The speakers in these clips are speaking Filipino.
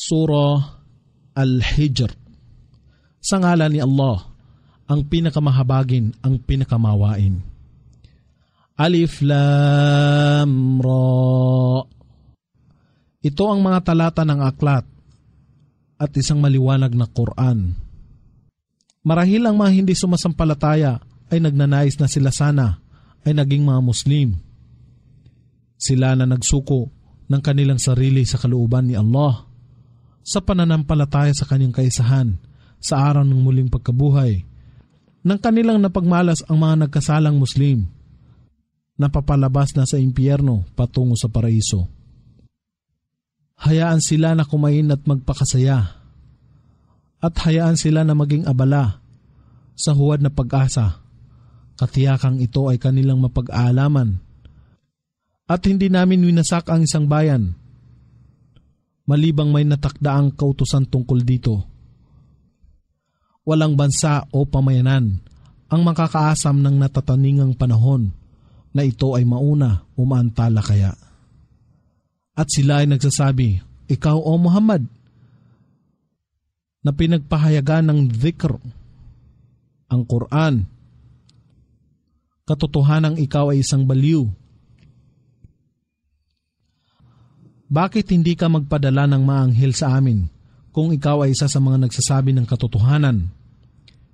Surah Al-Hijr. Sa ngalan ni Allah, ang pinakamahabagin, ang pinakamawain. Alif Lam Ra. Ito ang mga talata ng aklat at isang maliwanag na Quran. Marahil ang mga hindi sumasampalataya ay nagnanais na sila sana ay naging mga Muslim. Sila na nagsuko ng kanilang sarili sa kalooban ni Allah sa pananampalataya sa kanyang kaisahan sa araw ng muling pagkabuhay, nang kanilang napagmalas ang mga nagkasalang Muslim na papalabas na sa impyerno patungo sa paraiso. Hayaan sila na kumain at magpakasaya, at hayaan sila na maging abala sa huwad na pag-asa. Katiyakang ito ay kanilang mapag-aalaman, at hindi namin winasak ang isang bayan malibang may natakdaang kautusan tungkol dito. Walang bansa o pamayanan ang makakaasam ng natataningang panahon na ito ay mauna o maantala kaya. At sila ay nagsasabi, ikaw o Muhammad, na pinagpahayagan ng dhikr, ang Quran, katotohanang ikaw ay isang baliw. Bakit hindi ka magpadala ng maanghel sa amin kung ikaw ay isa sa mga nagsasabi ng katotohanan?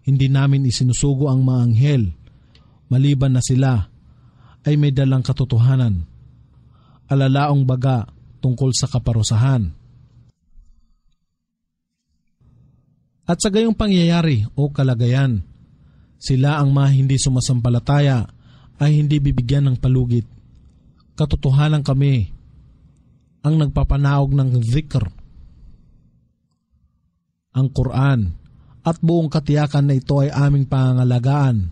Hindi namin isinusugo ang maanghel, maliban na sila ay may dalang katotohanan, alalaong baga tungkol sa kaparusahan. At sa gayong pangyayari o kalagayan, sila ang mga hindi sumasampalataya ay hindi bibigyan ng palugit. Katotohanan kami ang nagpapanaog ng dhikr, ang Quran, at buong katiyakan na ito ay aming pangangalagaan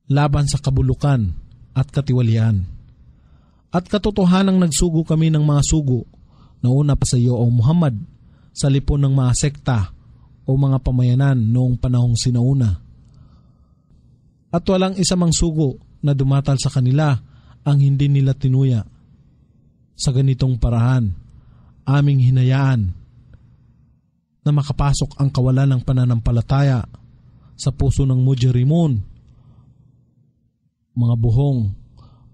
laban sa kabulukan at katiwalian. At katotohanang nagsugo kami ng mga sugo na una pa sa iyo o Muhammad sa lipon ng mga sekta o mga pamayanan noong panahong sinauna. At walang isa mang sugo na dumatal sa kanila ang hindi nila tinuya. Sa ganitong parahan, aming hinayaan na makapasok ang kawalan ng pananampalataya sa puso ng mujrimun, mga buhong,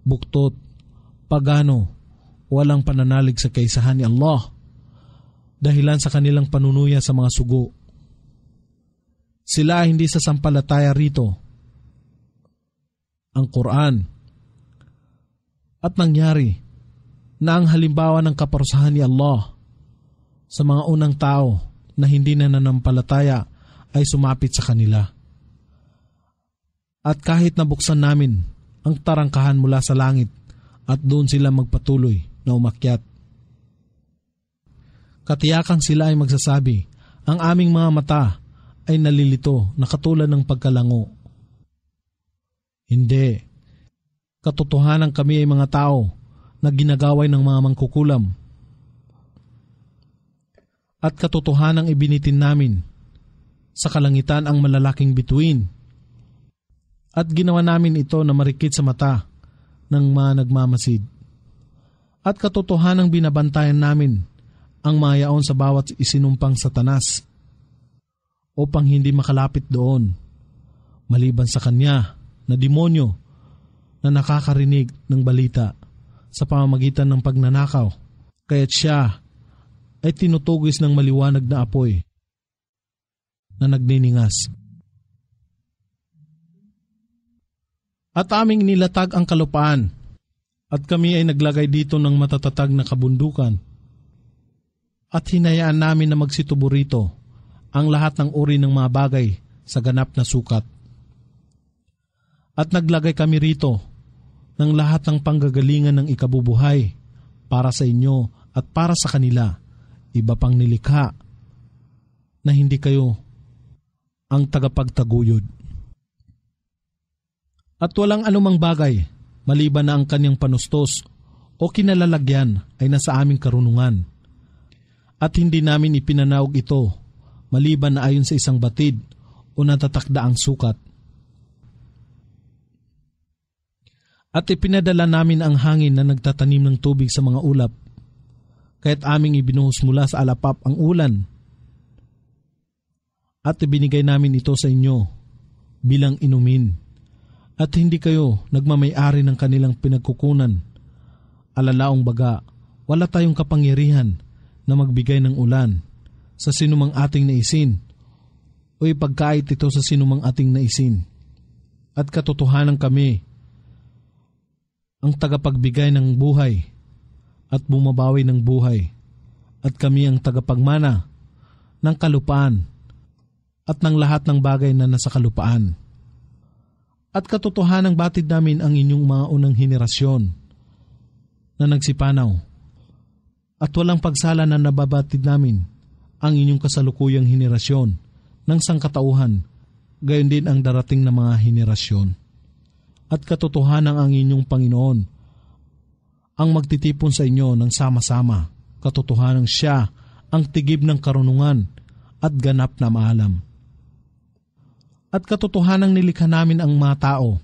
buktot, pagano, walang pananalig sa kaisahan ni Allah, dahilan sa kanilang panunuya sa mga sugo. Sila hindi sasampalataya rito, ang Quran, at nangyari na ang halimbawa ng kaparusahan ni Allah sa mga unang tao na hindi na nanampalataya ay sumapit sa kanila. At kahit nabuksan namin ang tarangkahan mula sa langit at doon sila magpatuloy na umakyat, katiyakang sila ay magsasabi, ang aming mga mata ay nalilito na katulad ng pagkalango. Hindi. Katotohanan kami ay mga tao na ginagaway ng mga mangkukulam. At katotohanang ibinitin namin sa kalangitan ang malalaking bituin. At ginawa namin ito na marikit sa mata ng mga nagmamasid. At katotohanang binabantayan namin ang mga yaon sa bawat isinumpang satanas upang hindi makalapit doon, maliban sa kanya na demonyo na nakakarinig ng balita sa pamamagitan ng pagnanakaw, kaya't siya ay tinutugis ng maliwanag na apoy na nagniningas. At aming nilatag ang kalupaan, at kami ay naglagay dito ng matatatag na kabundukan, at hinayaan namin na magsitubo rito ang lahat ng uri ng mga bagay sa ganap na sukat. At naglagay kami rito ng lahat ng panggagalingan ng ikabubuhay para sa inyo at para sa kanila, iba pang nilikha na hindi kayo ang tagapagtaguyod. At walang anumang bagay maliban na ang kanyang panustos o kinalalagyan ay nasa aming karunungan. At hindi namin ipinanaog ito maliban na ayon sa isang batid o natatakdaang sukat. At ipinadala namin ang hangin na nagtatanim ng tubig sa mga ulap. kaya't aming ibinuhos mula sa alapap ang ulan at ibinigay namin ito sa inyo bilang inumin at hindi kayo nagmamay-ari ng kanilang pinagkukunan. Alalaong baga, wala tayong kapangyarihan na magbigay ng ulan sa sinumang ating naisin o ipagkait ito sa sinumang ating naisin. At katotohanan kami ang tagapagbigay ng buhay at bumabawi ng buhay, at kami ang tagapagmana ng kalupaan at ng lahat ng bagay na nasa kalupaan. At katotohanang batid namin ang inyong mga unang henerasyon na nagsipanaw, at walang pagsala na nababatid namin ang inyong kasalukuyang henerasyon ng sangkatauhan, gayon din ang darating na mga henerasyon. At katotohanan ang inyong Panginoon ang magtitipon sa inyo ng sama-sama. Katotohanan siya ang tigib ng karunungan at ganap na maalam. At katotohanan nilikha namin ang mga tao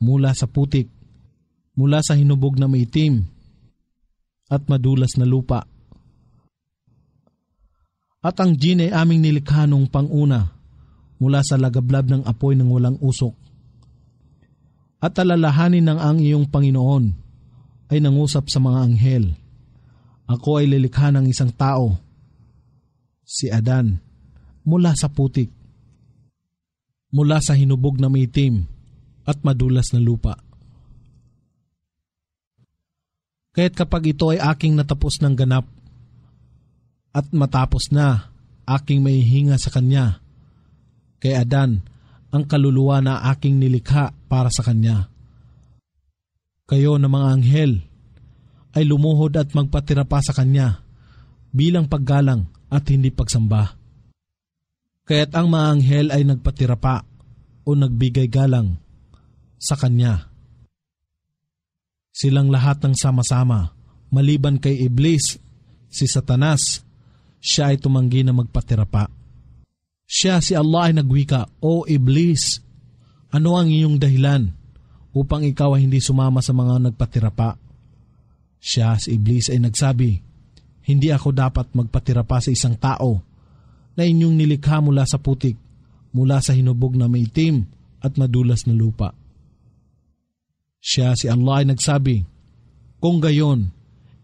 mula sa putik, mula sa hinubog na maitim at madulas na lupa. At ang jin ay aming nilikha nung panguna mula sa lagablab ng apoy ng walang usok. At alalahanin ng ang iyong Panginoon ay nangusap sa mga anghel. Ako ay lilikha ng isang tao, si Adan, mula sa putik, mula sa hinubog na maitim at madulas na lupa. Kaya't kapag ito ay aking natapos ng ganap at matapos na aking maihinga sa kanya, kay Adan ang kaluluwa na aking nilikha para sa kanya. Kayo na mga anghel ay lumuhod at magpatira pa sa kanya bilang paggalang at hindi pagsamba. Kaya't ang mga anghel ay nagpatira pa o nagbigay galang sa kanya. Silang lahat ng sama-sama, maliban kay Iblis, si Satanas, siya ay tumanggi na magpatira pa. Siya, si Allah, ay nagwika, "O Iblis, ano ang iyong dahilan upang ikaw ay hindi sumama sa mga nagpatira pa?" Siya, si Iblis, ay nagsabi, "Hindi ako dapat magpatira pa sa isang tao na inyong nilikha mula sa putik, mula sa hinubog na maitim at madulas na lupa." Siya, si Allah, ay nagsabi, "Kung gayon,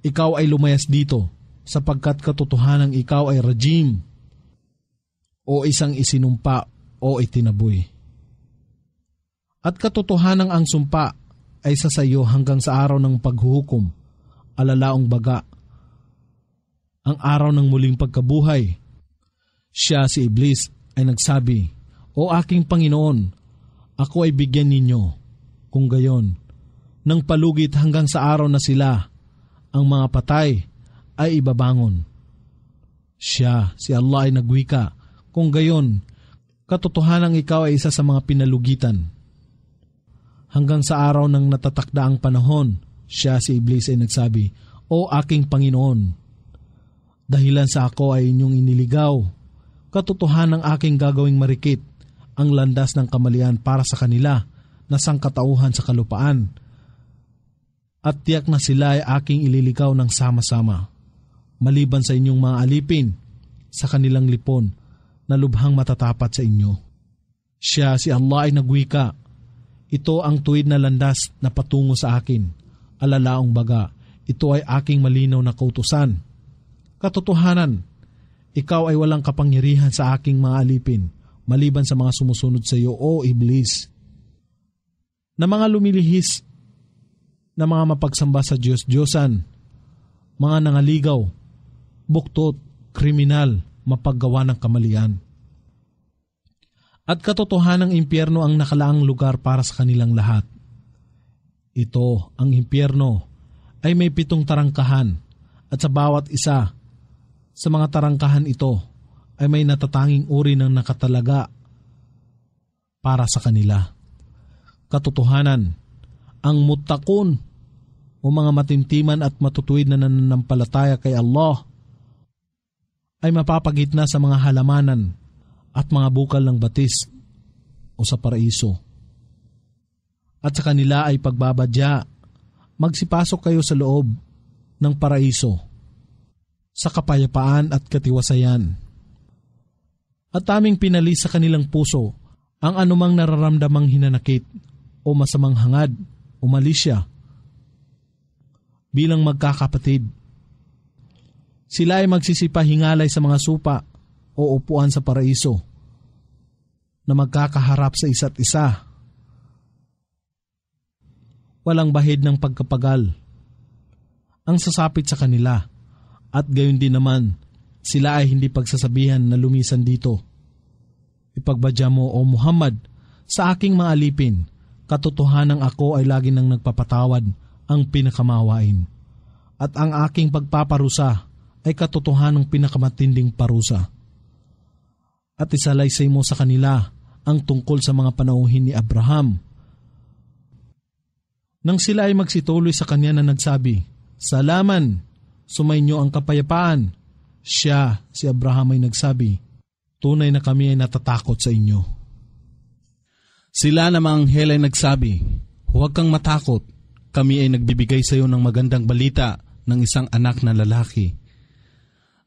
ikaw ay lumayas dito sapagkat katotohanang ikaw ay rajim o isang isinumpa o itinaboy. At katotohanang ang sumpa ay sa iyo hanggang sa araw ng paghuhukom, alalaong baga, ang araw ng muling pagkabuhay." Siya, si Iblis, ay nagsabi, "O aking Panginoon, ako ay bigyan ninyo, kung gayon, ng palugit hanggang sa araw na sila, ang mga patay, ay ibabangon." Siya, si Allah, ay nagwika, "Kung gayon, katotohanang ikaw ay isa sa mga pinalugitan." Hanggang sa araw ng natatakdaang panahon, siya, si Iblis, ay nagsabi, "O aking Panginoon, dahilan sa ako ay inyong iniligaw, katotohanang aking gagawing marikit ang landas ng kamalian para sa kanila na sangkatauhan sa kalupaan, at tiyak na sila ay aking ililigaw ng sama-sama, maliban sa inyong mga alipin sa kanilang lipon na lubhang matatapat sa inyo." Siya, si Allah, ay nagwika, "Ito ang tuwid na landas na patungo sa akin, alalaong baga, ito ay aking malinaw na kautusan. Katotohanan, ikaw ay walang kapangyarihan sa aking mga alipin, maliban sa mga sumusunod sa iyo, o Iblis." Na mga lumilihis na mga mapagsamba sa Diyos-Diyosan, mga nangaligaw, buktot, kriminal, mapaggawa ng kamalian. At katotohanang impyerno ang nakalaang lugar para sa kanilang lahat. Ito, ang impyerno, ay may 7 tarangkahan, at sa bawat isa sa mga tarangkahan ito ay may natatanging uri ng nakatalaga para sa kanila. Katotohanan, ang muttaqun o mga matintiman at matutuwid na nananampalataya kay Allah ay mapapagitna sa mga halamanan at mga bukal ng batis o sa paraiso. At sa kanila ay pagbabadya, magsipasok kayo sa loob ng paraiso. sa kapayapaan at katiwasayan. At aming pinali sa kanilang puso ang anumang nararamdamang hinanakit o masamang hangad o malisya. Bilang magkakapatid, sila ay magsisipahingalay sa mga supa o upuan sa paraiso na magkakaharap sa isa't isa. Walang bahid ng pagkapagal ang sasapit sa kanila at gayon din naman sila ay hindi pagsasabihan na lumisan dito. Ipagbadya mo, O Muhammad, sa aking mga alipin, katotohanang ako ay lagi nang nagpapatawad ang pinakamawain. At ang aking pagpaparusa ay katotohanang pinakamatinding parusa. At isalaysay mo sa kanila ang tungkol sa mga panauhin ni Abraham. Nang sila ay magsituloy sa kanya na nagsabi, Salaman, sumainyo ang kapayapaan. Siya, si Abraham ay nagsabi, Tunay na kami ay natatakot sa inyo. Sila namang anghel ay nagsabi, Huwag kang matakot, kami ay nagbibigay sa iyo ng magandang balita ng isang anak na lalaki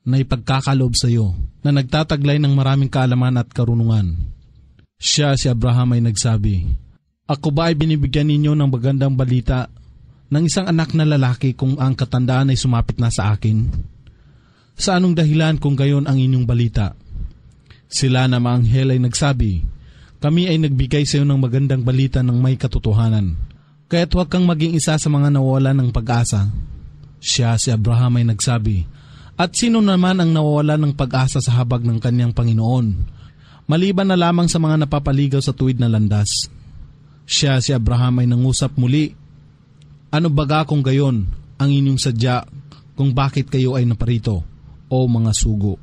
na ipagkakaloob sa iyo na nagtataglay ng maraming kaalaman at karunungan. Siya, si Abraham ay nagsabi, Ako ba ay binibigyan ninyo ng magandang balita ng isang anak na lalaki kung ang katandaan ay sumapit na sa akin? Sa anong dahilan kung gayon ang inyong balita? Sila na mga anghel ay nagsabi, Kami ay nagbigay sa iyo ng magandang balita ng may katotohanan, kaya't huwag kang maging isa sa mga nawawalan ng pag-asa. Siya, si Abraham ay nagsabi, At sino naman ang nawawalan ng pag-asa sa habag ng kanyang Panginoon, maliban na lamang sa mga napapaligaw sa tuwid na landas? Siya, si Abraham ay nangusap muli, Ano baga kung gayon ang inyong sadya kung bakit kayo ay naparito, o mga sugo?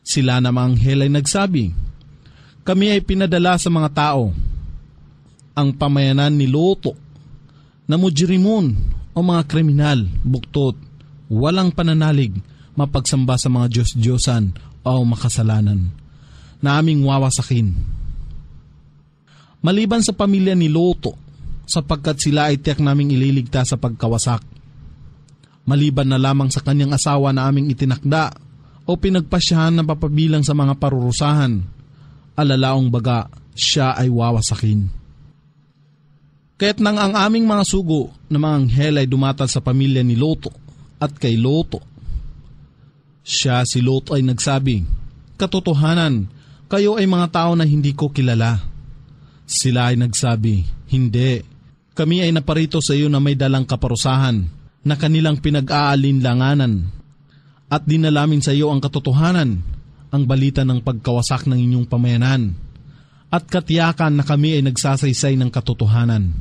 Sila na mga anghel ay nagsabi, Kami ay pinadala sa mga tao, ang pamayanan ni Lot, na mujrimun o mga kriminal, buktot, walang pananalig, mapagsamba sa mga Diyos-Diyosan o makasalanan, na aming wawasakin. Maliban sa pamilya ni Lot, sapagkat sila ay tiyak naming ililigtas sa pagkawasak. Maliban na lamang sa kanyang asawa na aming itinakda o pinagpasyahan na papabilang sa mga parurusahan, alalaong baga siya ay wawasakin. Kaya't nang ang aming mga sugo na mga anghel ay dumatal sa pamilya ni Lot at kay Lot, siya, si Lot, ay nagsabi, Katotohanan, kayo ay mga tao na hindi ko kilala. Sila ay nagsabi, Hindi, kami ay naparito sa iyo na may dalang kaparusahan na kanilang pinag-aalinlanganan, at dinalamin sa iyo ang katotohanan, ang balita ng pagkawasak ng inyong pamayanan, at katiyakan na kami ay nagsasaysay ng katotohanan.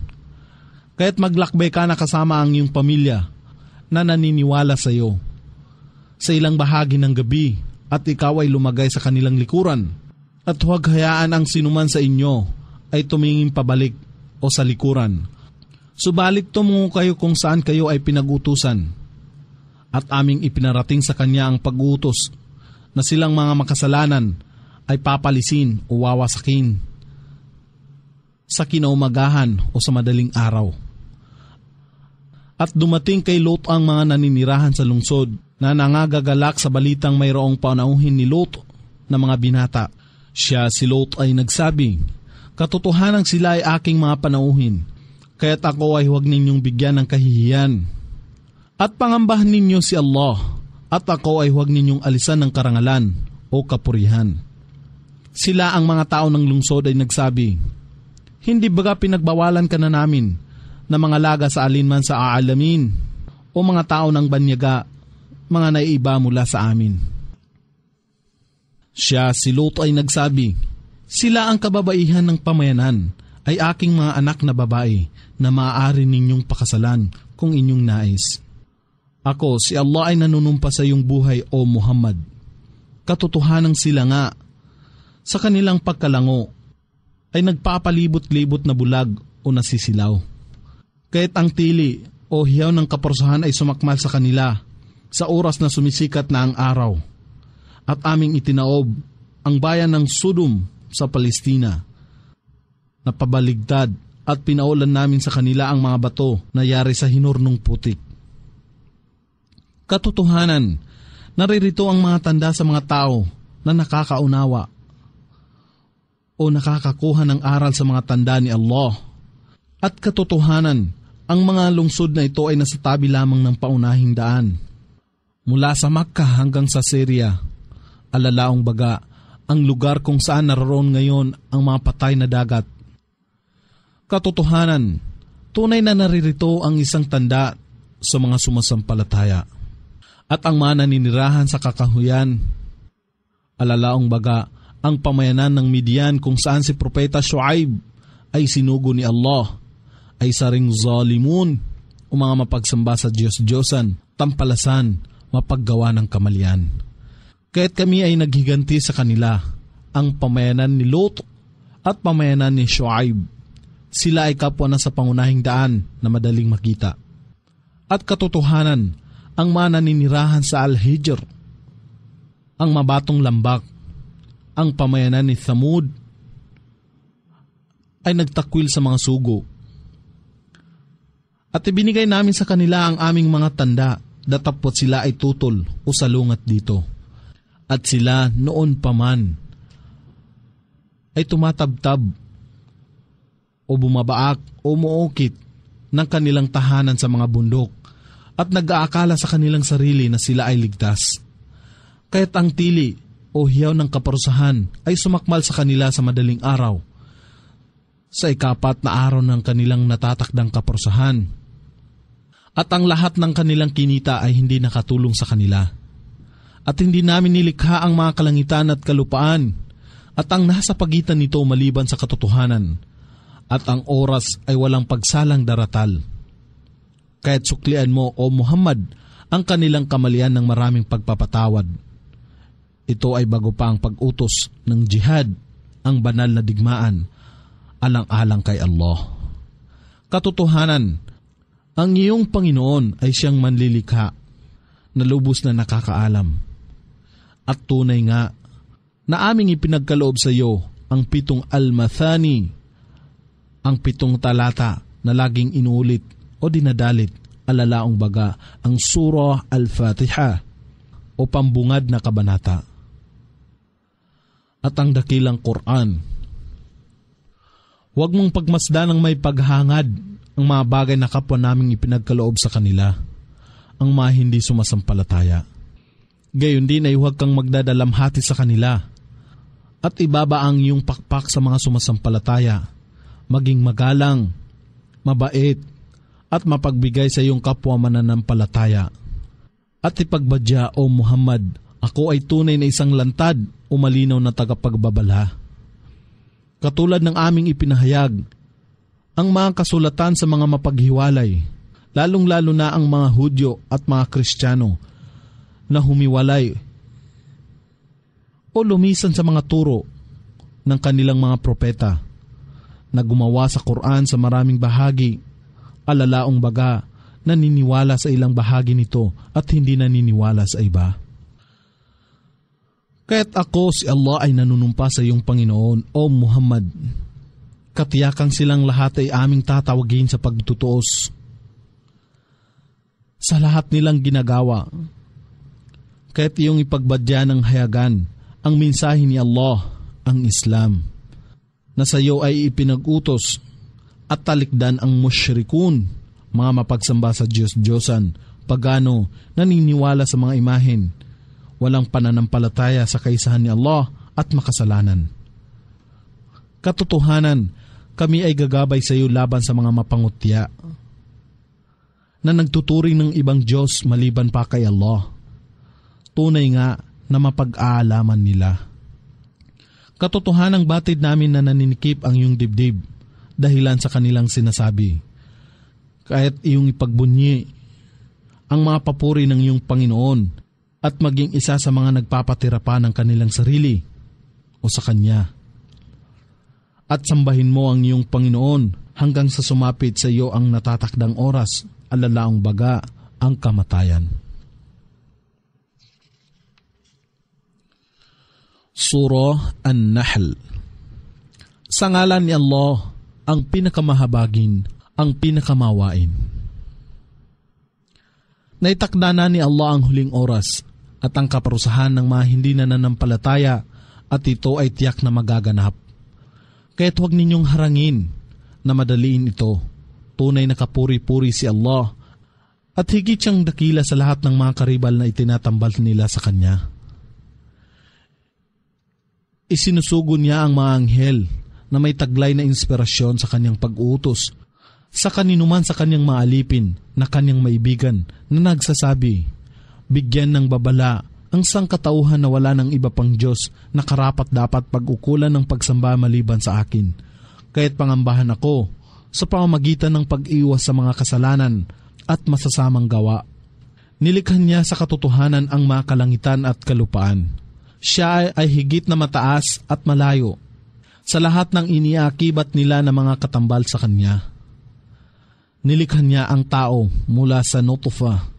Kaya't maglakbay ka na kasama ang iyong pamilya na naniniwala sa iyo sa ilang bahagi ng gabi, at ikaw ay lumagay sa kanilang likuran, at huwag hayaan ang sinuman sa inyo ay tumingin pabalik o sa likuran. Subalit tumungo kayo kung saan kayo ay pinag-utusan, at aming ipinarating sa kanya ang pag-utos na silang mga makasalanan ay papalisin o wawasakin sa kinaumagahan o sa madaling araw. At dumating kay Lot ang mga naninirahan sa lungsod na nangagagalak sa balitang mayroong panauhin ni Lot na mga binata. Siya, si Lot, ay nagsabi, Katotohanan sila ay aking mga panauhin, kaya't ako ay huwag ninyong bigyan ng kahihiyan. At pangambahan ninyo si Allah, at ako ay huwag ninyong alisan ng karangalan o kapurihan. Sila ang mga tao ng lungsod ay nagsabi, Hindi baga pinagbawalan ka na namin na mga laga sa alinman sa aalamin o mga tao ng banyaga, mga naiiba mula sa amin? Siya, si Lot, ay nagsabi, Sila ang kababaihan ng pamayanan, ay aking mga anak na babae na maaari ninyong pakasalan kung inyong nais. Ako, si Allah, ay nanunumpa sa iyong buhay, O Muhammad. Katotohanan sila nga, sa kanilang pagkalango, ay nagpapalibot-libot na bulag o nasisilaw. Kaya't ang tili o hiyaw ng kaparusahan ay sumakmal sa kanila sa oras na sumisikat na ang araw. At aming itinaob ang bayan ng Sodom sa Palestina, napabaligtad at pinaulan namin sa kanila ang mga bato na yari sa hinurnong putik. Katotohanan, Naririto ang mga tanda sa mga tao na nakakaunawa o nakakakuha ng aral sa mga tanda ni Allah. At katotohanan, ang mga lungsod na ito ay nasa tabi lamang ng paunahing daan. Mula sa Makkah hanggang sa Syria, alalaong baga, ang lugar kung saan naroon ngayon ang mga patay na dagat. Katotohanan, tunay na naririto ang isang tanda sa mga sumasampalataya. At ang mga naninirahan sa kakahuyan, alalaong baga, ang pamayanan ng Midian kung saan si Propeta Shuaib ay sinugo ni Allah, ay saring zalimun o mga mapagsamba sa Diyos-Diyosan, tampalasan, mapaggawa ng kamalian. Kaya't kami ay naghiganti sa kanila, ang pamayanan ni Lot at pamayanan ni Shuaib. Sila ay kapwa na sa pangunahing daan na madaling makita. At katotohanan, ang mga naninirahan sa Al-Hijr, ang mabatong lambak, ang pamayanan ni Thamud, ay nagtakwil sa mga sugo. At ibinigay namin sa kanila ang aming mga tanda, datapot sila ay tutol o salungat dito. At sila noon pa man ay tumatabtab o bumabaak o umuukit ng kanilang tahanan sa mga bundok at nag-aakala sa kanilang sarili na sila ay ligtas. Kaya't ang tili o hiyaw ng kaparusahan ay sumakmal sa kanila sa madaling araw, sa ikapat na araw ng kanilang natatakdang kaparusahan. At ang lahat ng kanilang kinita ay hindi nakatulong sa kanila. At hindi namin nilikha ang mga kalangitan at kalupaan, at ang nasa pagitan nito maliban sa katotohanan, at ang oras ay walang pagsalang daratal. Kaya't suklian mo, O Muhammad, ang kanilang kamalian ng maraming pagpapatawad. Ito ay bago pa ang pag-utos ng jihad, ang banal na digmaan, alang-alang kay Allah. Katotohanan, ang iyong Panginoon ay siyang manlilikha, na lubos na nakakaalam. At tunay nga, na aming ipinagkaloob sa iyo ang 7 al-mathani, ang 7 talata na laging inuulit o dinadalit, alalaong baga, ang Surah Al-Fatiha o pambungad na kabanata. At ang dakilang Quran. Huwag mong pagmasdan ng may paghangad ang mga bagay na kapwa naming ipinagkaloob sa kanila, ang mga hindi sumasampalataya. Gayon din ay huwag kang magdadalamhati sa kanila at ibaba ang iyong pakpak sa mga sumasampalataya, maging magalang, mabait, at mapagbigay sa iyong kapwa mananampalataya. At ipagbadya, O Muhammad, ako ay tunay na isang lantad o malinaw na tagapagbabala. Katulad ng aming ipinahayag, ang mga kasulatan sa mga mapaghiwalay, lalong-lalo na ang mga Hudyo at mga Kristiyano na humiwalay o lumisan sa mga turo ng kanilang mga propeta na gumawa sa Quran sa maraming bahagi, alalaong baga, naniniwala sa ilang bahagi nito at hindi naniniwala sa iba. Kaya't ako si Allah ay nanunumpa sa iyong Panginoon, O Muhammad. Katiyakang silang lahat ay aming tatawagin sa pagtutuos sa lahat nilang ginagawa. Kaya't iyong ipagbadya ng hayagan ang mensahe ni Allah, ang Islam, na sa iyo ay ipinag-utos at talikdan ang musyrikun, mga mapagsamba sa Diyos-Diyosan, pagano, naniniwala sa mga imahen, walang pananampalataya sa kaisahan ni Allah at makasalanan. Katotohanan, kami ay gagabay sa iyo laban sa mga mapangutya na nagtuturing ng ibang Diyos maliban pa kay Allah. Tunay nga na mapag-aalaman nila. Katotohanang batid namin na naninikip ang iyong dibdib dahilan sa kanilang sinasabi. Kaya't iyong ipagbunyi ang mga papuri ng iyong Panginoon at maging isa sa mga nagpapatira pa ng kanilang sarili o sa Kanya. At sambahin mo ang iyong Panginoon hanggang sa sumapit sa iyo ang natatakdang oras, alalaong baga, ang kamatayan. Surah An-Nahl. Sa ngalan ni Allah, ang pinakamahabagin, ang pinakamawain. Naitakda na ni Allah ang huling oras, at ang kaparusahan ng mga hindi nananampalataya at ito ay tiyak na magaganap. Kaya't huwag ninyong harangin na madaliin ito. Tunay na kapuri-puri si Allah at higit siyang dakila sa lahat ng mga karibal na itinatambal nila sa Kanya. Isinusugo niya ang mga anghel na may taglay na inspirasyon sa Kanyang pag-uutos sa kaninuman sa Kanyang maalipin na Kanyang maibigan na nagsasabi, bigyan ng babala ang sangkatauhan na wala ng iba pang Diyos na karapat dapat pag-ukulan ng pagsamba maliban sa akin. Kaya't pangambahan ako sa pamamagitan ng pag-iwas sa mga kasalanan at masasamang gawa. Nilikha niya sa katotohanan ang mga kalangitan at kalupaan. Siya ay higit na mataas at malayo sa lahat ng iniakibat nila na mga katambal sa Kanya. Nilikha niya ang tao mula sa nutfa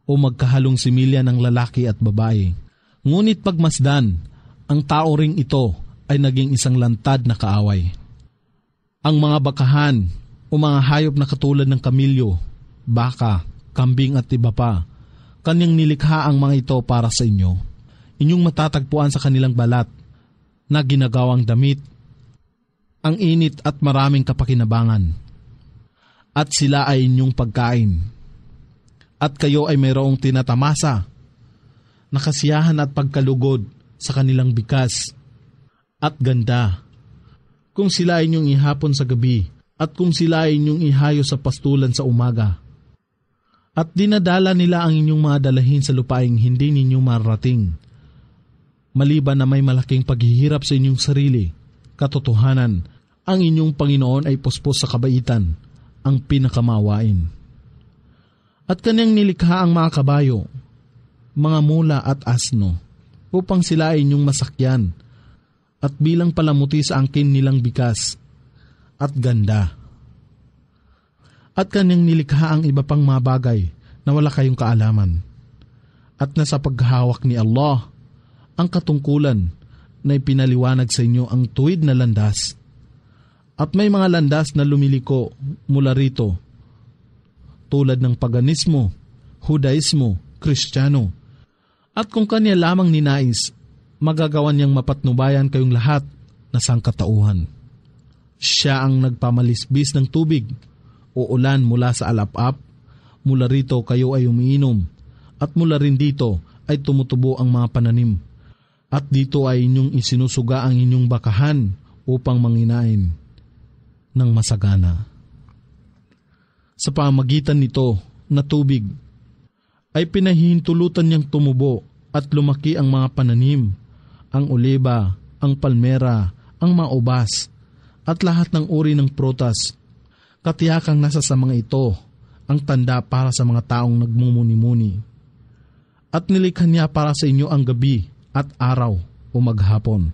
o magkahalong similya ng lalaki at babae. Ngunit pagmasdan, ang tao ring ito ay naging isang lantad na kaaway. Ang mga bakahan o mga hayop na katulad ng kamilyo, baka, kambing at iba pa, Kanyang nilikha ang mga ito para sa inyo. Inyong matatagpuan sa kanilang balat na ginagawang damit, ang init at maraming kapakinabangan. At sila ay inyong pagkain. At kayo ay mayroong tinatamasa, nakasiyahan at pagkalugod sa kanilang bigas at ganda. Kung sila ay inyong ihapon sa gabi at kung sila ay inyong ihayo sa pastulan sa umaga. At dinadala nila ang inyong mga dalahin sa lupaing hindi ninyo mararating. Maliban na may malaking paghihirap sa inyong sarili, katotohanan, ang inyong Panginoon ay puspos sa kabaitan, ang pinakamawain. At Kanyang nilikha ang mga kabayo, mga mula at asno, upang sila ay inyong masakyan, at bilang palamuti sa angkin nilang bigas, at ganda. At Kanyang nilikha ang iba pang mga bagay na wala kayong kaalaman. At nasa paghahawak ni Allah, ang katungkulan na ipinaliwanag sa inyo ang tuwid na landas. At may mga landas na lumiliko mula rito, tulad ng paganismo, Hudaismo, Kristiyano. At kung Kanya lamang ninais, magagawan niyang mapatnubayan kayong lahat na sangkatauhan. Siya ang nagpamalisbis ng tubig o ulan mula sa alap-ap, mula rito kayo ay umiinom, at mula rin dito ay tumutubo ang mga pananim. At dito ay inyong isinusuga ang inyong bakahan upang manginain ng masagana. Sa pamagitan nito na tubig, ay pinahihintulutan niyang tumubo at lumaki ang mga pananim, ang oliba, ang palmera, ang mga ubas, at lahat ng uri ng prutas. Katiyakang nasa sa mga ito ang tanda para sa mga taong nagmumuni-muni. At nilikha niya para sa inyo ang gabi at araw o maghapon,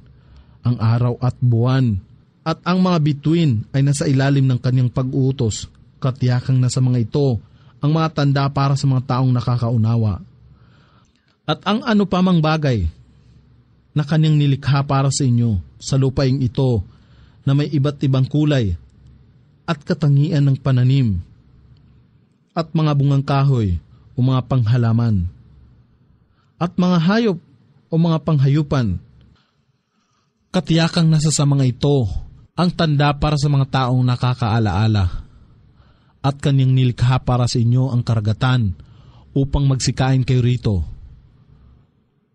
ang araw at buwan, at ang mga bituin ay nasa ilalim ng Kanyang pag-uutos. Katiyakang nasa mga ito ang mga tanda para sa mga taong nakakaunawa. At ang ano pa mang bagay na Kanyang nilikha para sa inyo sa lupaing ito na may iba't ibang kulay at katangian ng pananim at mga bungang kahoy o mga panghalaman at mga hayop o mga panghayupan. Katiyakang nasa sa mga ito ang tanda para sa mga taong nakakaalaala. At Kanyang nilikha para sa inyo ang karagatan upang magsikain kayo rito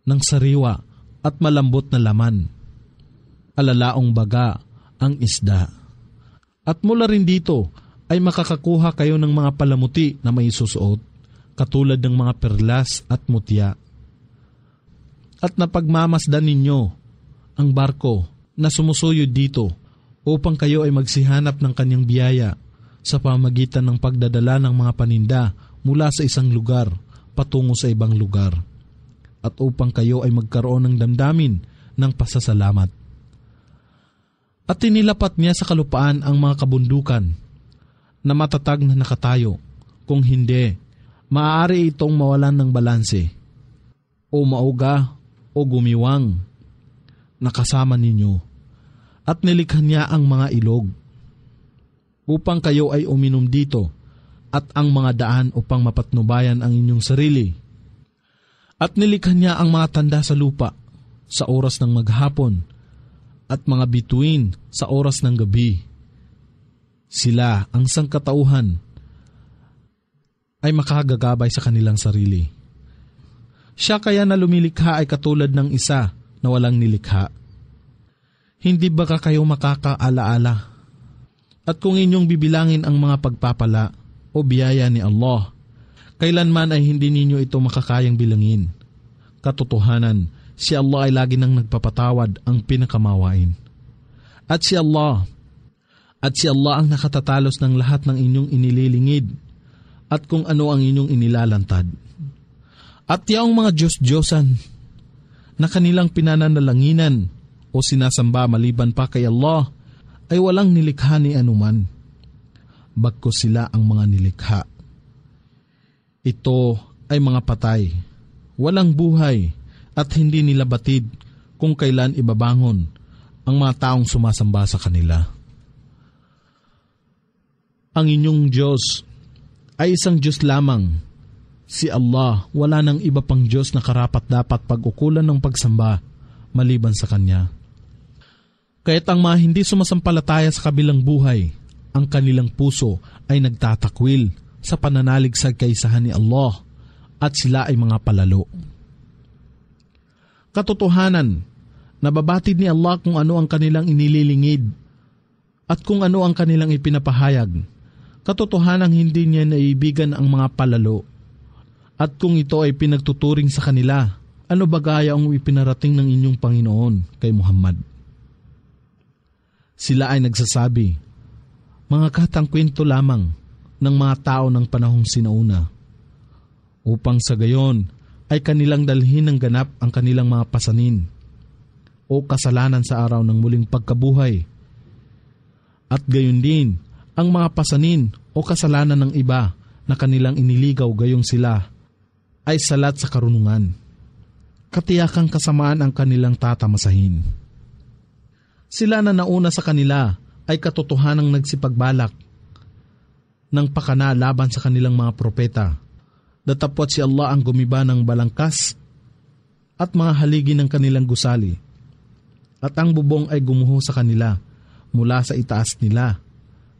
ng sariwa at malambot na laman, alalaong baga ang isda. At mula rin dito ay makakakuha kayo ng mga palamuti na may susuot, katulad ng mga perlas at mutya. At napagmamasdan ninyo ang barko na sumusuyod dito upang kayo ay magsihanap ng Kanyang biyaya sa pamagitan ng pagdadala ng mga paninda mula sa isang lugar patungo sa ibang lugar, at upang kayo ay magkaroon ng damdamin ng pasasalamat. At tinilapat niya sa kalupaan ang mga kabundukan na matatag na nakatayo. Kung hindi, maaari itong mawalan ng balanse o mauga o gumiwang na kasama ninyo. At nilikha niya ang mga ilog upang kayo ay uminom dito, at ang mga daan upang mapatnubayan ang inyong sarili. At nilikha niya ang mga tanda sa lupa sa oras ng maghapon at mga bituin sa oras ng gabi. Sila, ang sangkatauhan, ay makagagabay sa kanilang sarili. Siya kaya na lumilikha ay katulad ng isa na walang nilikha. Hindi ba kayo makakaalaala? At kung inyong bibilangin ang mga pagpapala o biyaya ni Allah, kailanman ay hindi ninyo ito makakayang bilangin. Katotohanan, si Allah ay lagi nang nagpapatawad, ang pinakamawain. At si Allah ang nakatatalos ng lahat ng inyong inililingid at kung ano ang inyong inilalantad. At yaong mga Diyos-Diyosan na kanilang pinananalanginan o sinasamba maliban pa kay Allah ay walang nilikha ni anuman. Bagkus sila ang mga nilikha. Ito ay mga patay, walang buhay at hindi nila batid kung kailan ibabangon ang mga taong sumasamba sa kanila. Ang inyong Diyos ay isang Diyos lamang. Si Allah, wala nang iba pang Diyos na karapat-dapat pag-ukulan ng pagsamba maliban sa Kanya. Kaya't ang mga hindi sumasampalataya sa kabilang buhay, ang kanilang puso ay nagtatakwil sa pananalig sa kaisahan ni Allah at sila ay mga palalo. Katotohanan, nababatid ni Allah kung ano ang kanilang inililingid at kung ano ang kanilang ipinapahayag. Katotohanang hindi niya naibigan ang mga palalo. At kung ito ay pinagtuturing sa kanila, ano ba gaya ang ipinarating ng inyong Panginoon kay Muhammad? Sila ay nagsasabi, mga katangkwento lamang ng mga tao ng panahong sinauna, upang sa gayon ay kanilang dalhin ng ganap ang kanilang mga pasanin o kasalanan sa araw ng muling pagkabuhay. At gayon din, ang mga pasanin o kasalanan ng iba na kanilang iniligaw gayong sila ay salat sa karunungan. Katiyakang kasamaan ang kanilang tatamasahin. Sila na nauna sa kanila ay katotohanang nagsipagbalak ng pakana laban sa kanilang mga propeta. Datapwat si Allah ang gumiba ng balangkas at mga haligi ng kanilang gusali. At ang bubong ay gumuho sa kanila mula sa itaas nila.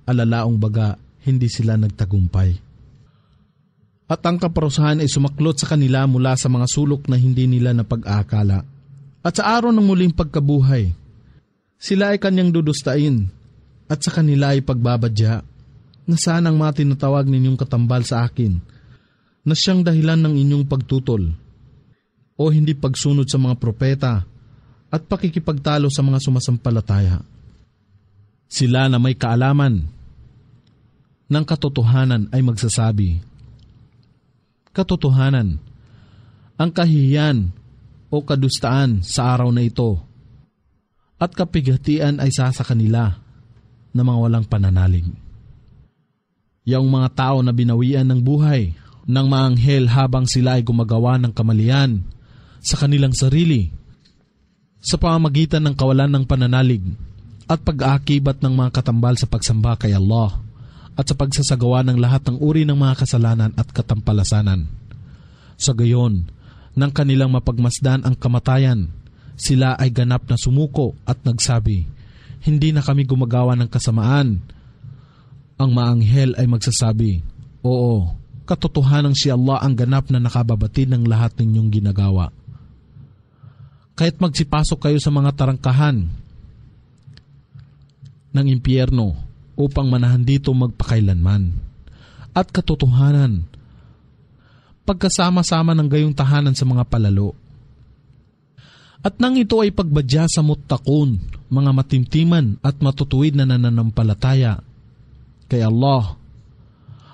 Alalaong baga, hindi sila nagtagumpay. At ang kaparusahan ay sumaklot sa kanila mula sa mga sulok na hindi nila napag-aakala. At sa araw ng muling pagkabuhay, sila ay kanyang dudustain at sa kanila ay pagbabadya. Nasaan ang mga tinatawag ninyong katambal sa akin na siyang dahilan ng inyong pagtutol o hindi pagsunod sa mga propeta at pakikipagtalo sa mga sumasampalataya? Sila na may kaalaman ng katotohanan ay magsasabi, katotohanan, ang kahihiyan o kadustaan sa araw na ito at kapighatian ay sa kanila na mga walang pananalig. Yang mga tao na binawian ng buhay ng mga anghel habang sila ay gumagawa ng kamalian sa kanilang sarili sa pamamagitan ng kawalan ng pananalig at pag-aakibat ng mga katambal sa pagsamba kay Allah at sa pagsasagawa ng lahat ng uri ng mga kasalanan at katampalasanan. Sa gayon, nang kanilang mapagmasdan ang kamatayan, sila ay ganap na sumuko at nagsabi, hindi na kami gumagawa ng kasamaan. Ang maanghel ay magsasabi, oo, katotohanan si Allah ang ganap na nakababatid ng lahat ninyong ginagawa. Kaya't magsipasok kayo sa mga tarangkahan ng impyerno upang manahan dito magpakailanman. At katotohanan, pagkasama-sama ng gayong tahanan sa mga palalo. At nang ito ay pagbadya sa muttaqun, mga matimtiman at matutuwid na nananampalataya kay Allah,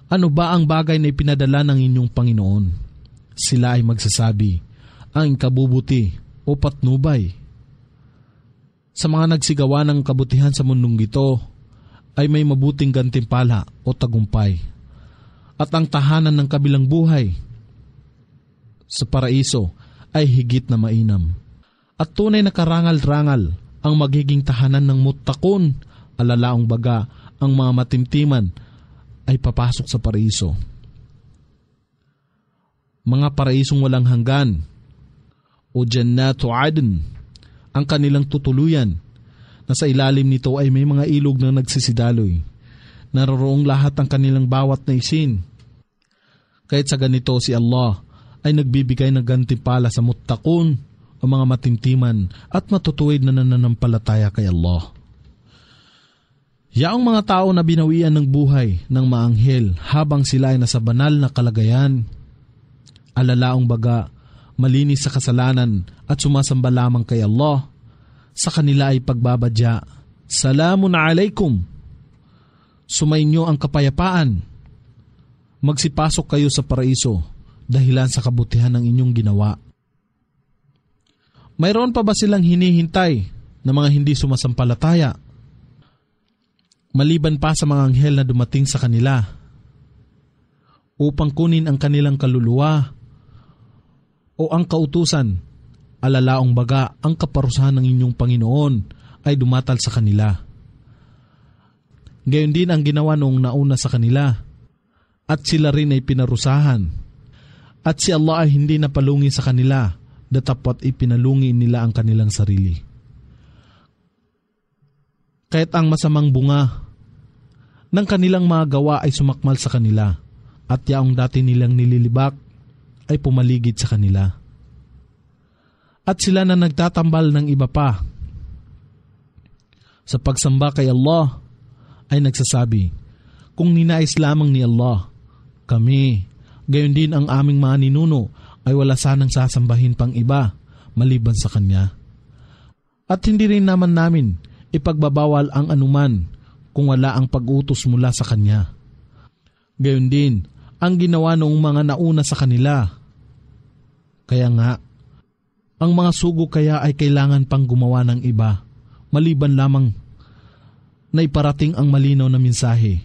ano ba ang bagay na ipinadala ng inyong Panginoon? Sila ay magsasabi, ang kabubuti o patnubay. Sa mga nagsigawa ng kabutihan sa mundong ito, ay may mabuting gantimpala o tagumpay. At ang tahanan ng kabilang buhay sa paraiso ay higit na mainam. At tunay na karangal-rangal ang magiging tahanan ng muttaqun, alalaong baga ang mga matimtiman ay papasok sa paraiso. Mga paraisong walang hanggan o Jannatu Adn, ang kanilang tutuluyan, na sa ilalim nito ay may mga ilog na nagsisidaloy. Naroroong lahat ang kanilang bawat na isin. Kahit sa ganito si Allah ay nagbibigay ng gantimpala sa muttaqun o mga matintiman at matutuwid na nananampalataya kay Allah. Yaong mga tao na binawian ng buhay ng maanghel habang sila ay nasa banal na kalagayan, alalaong baga, malinis sa kasalanan at sumasamba lamang kay Allah, sa kanila ay pagbabadya, "Salamun alaikum." Sumainyo ang kapayapaan. Magsipasok kayo sa paraiso dahilan sa kabutihan ng inyong ginawa. Mayroon pa ba silang hinihintay na mga hindi sumasampalataya? Maliban pa sa mga anghel na dumating sa kanila upang kunin ang kanilang kaluluwa o ang kautusan, alalaong baga ang kaparusahan ng inyong Panginoon ay dumatal sa kanila. Gayon din ang ginawa noong nauna sa kanila at sila rin ay pinarusahan. At si Allah ay hindi napalungi sa kanila, datapwat ipinalungi nila ang kanilang sarili. Kahit ang masamang bunga ng kanilang mga gawa ay sumakmal sa kanila at yaong dati nilang nililibak ay pumaligid sa kanila. At sila na nagtatambal ng iba pa. Sa pagsamba kay Allah ay nagsasabi, kung ninais lamang ni Allah, kami, gayon din ang aming mga ninuno ay wala sanang sasambahin pang iba maliban sa Kanya. At hindi rin naman namin ipagbabawal ang anuman kung wala ang pag-utos mula sa Kanya. Gayon din ang ginawa noong mga nauna sa kanila. Kaya nga, ang mga sugo kaya ay kailangan pang gumawa ng iba, maliban lamang na iparating ang malinaw na mensahe.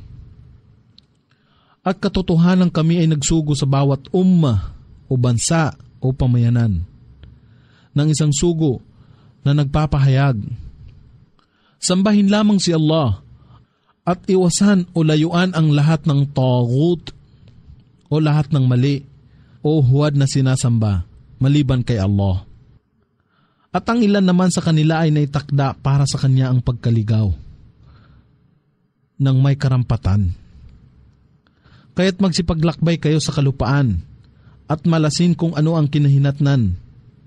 At katotohanan kami ay nagsugo sa bawat ummah o bansa o pamayanan ng isang sugo na nagpapahayag. Sambahin lamang si Allah at iwasan o layuan ang lahat ng taghut o lahat ng mali o huwad na sinasamba maliban kay Allah. At ang ilan naman sa kanila ay naitakda para sa Kanya ang pagkaligaw ng may karampatan. Kaya't magsipaglakbay kayo sa kalupaan at malasin kung ano ang kinahinatnan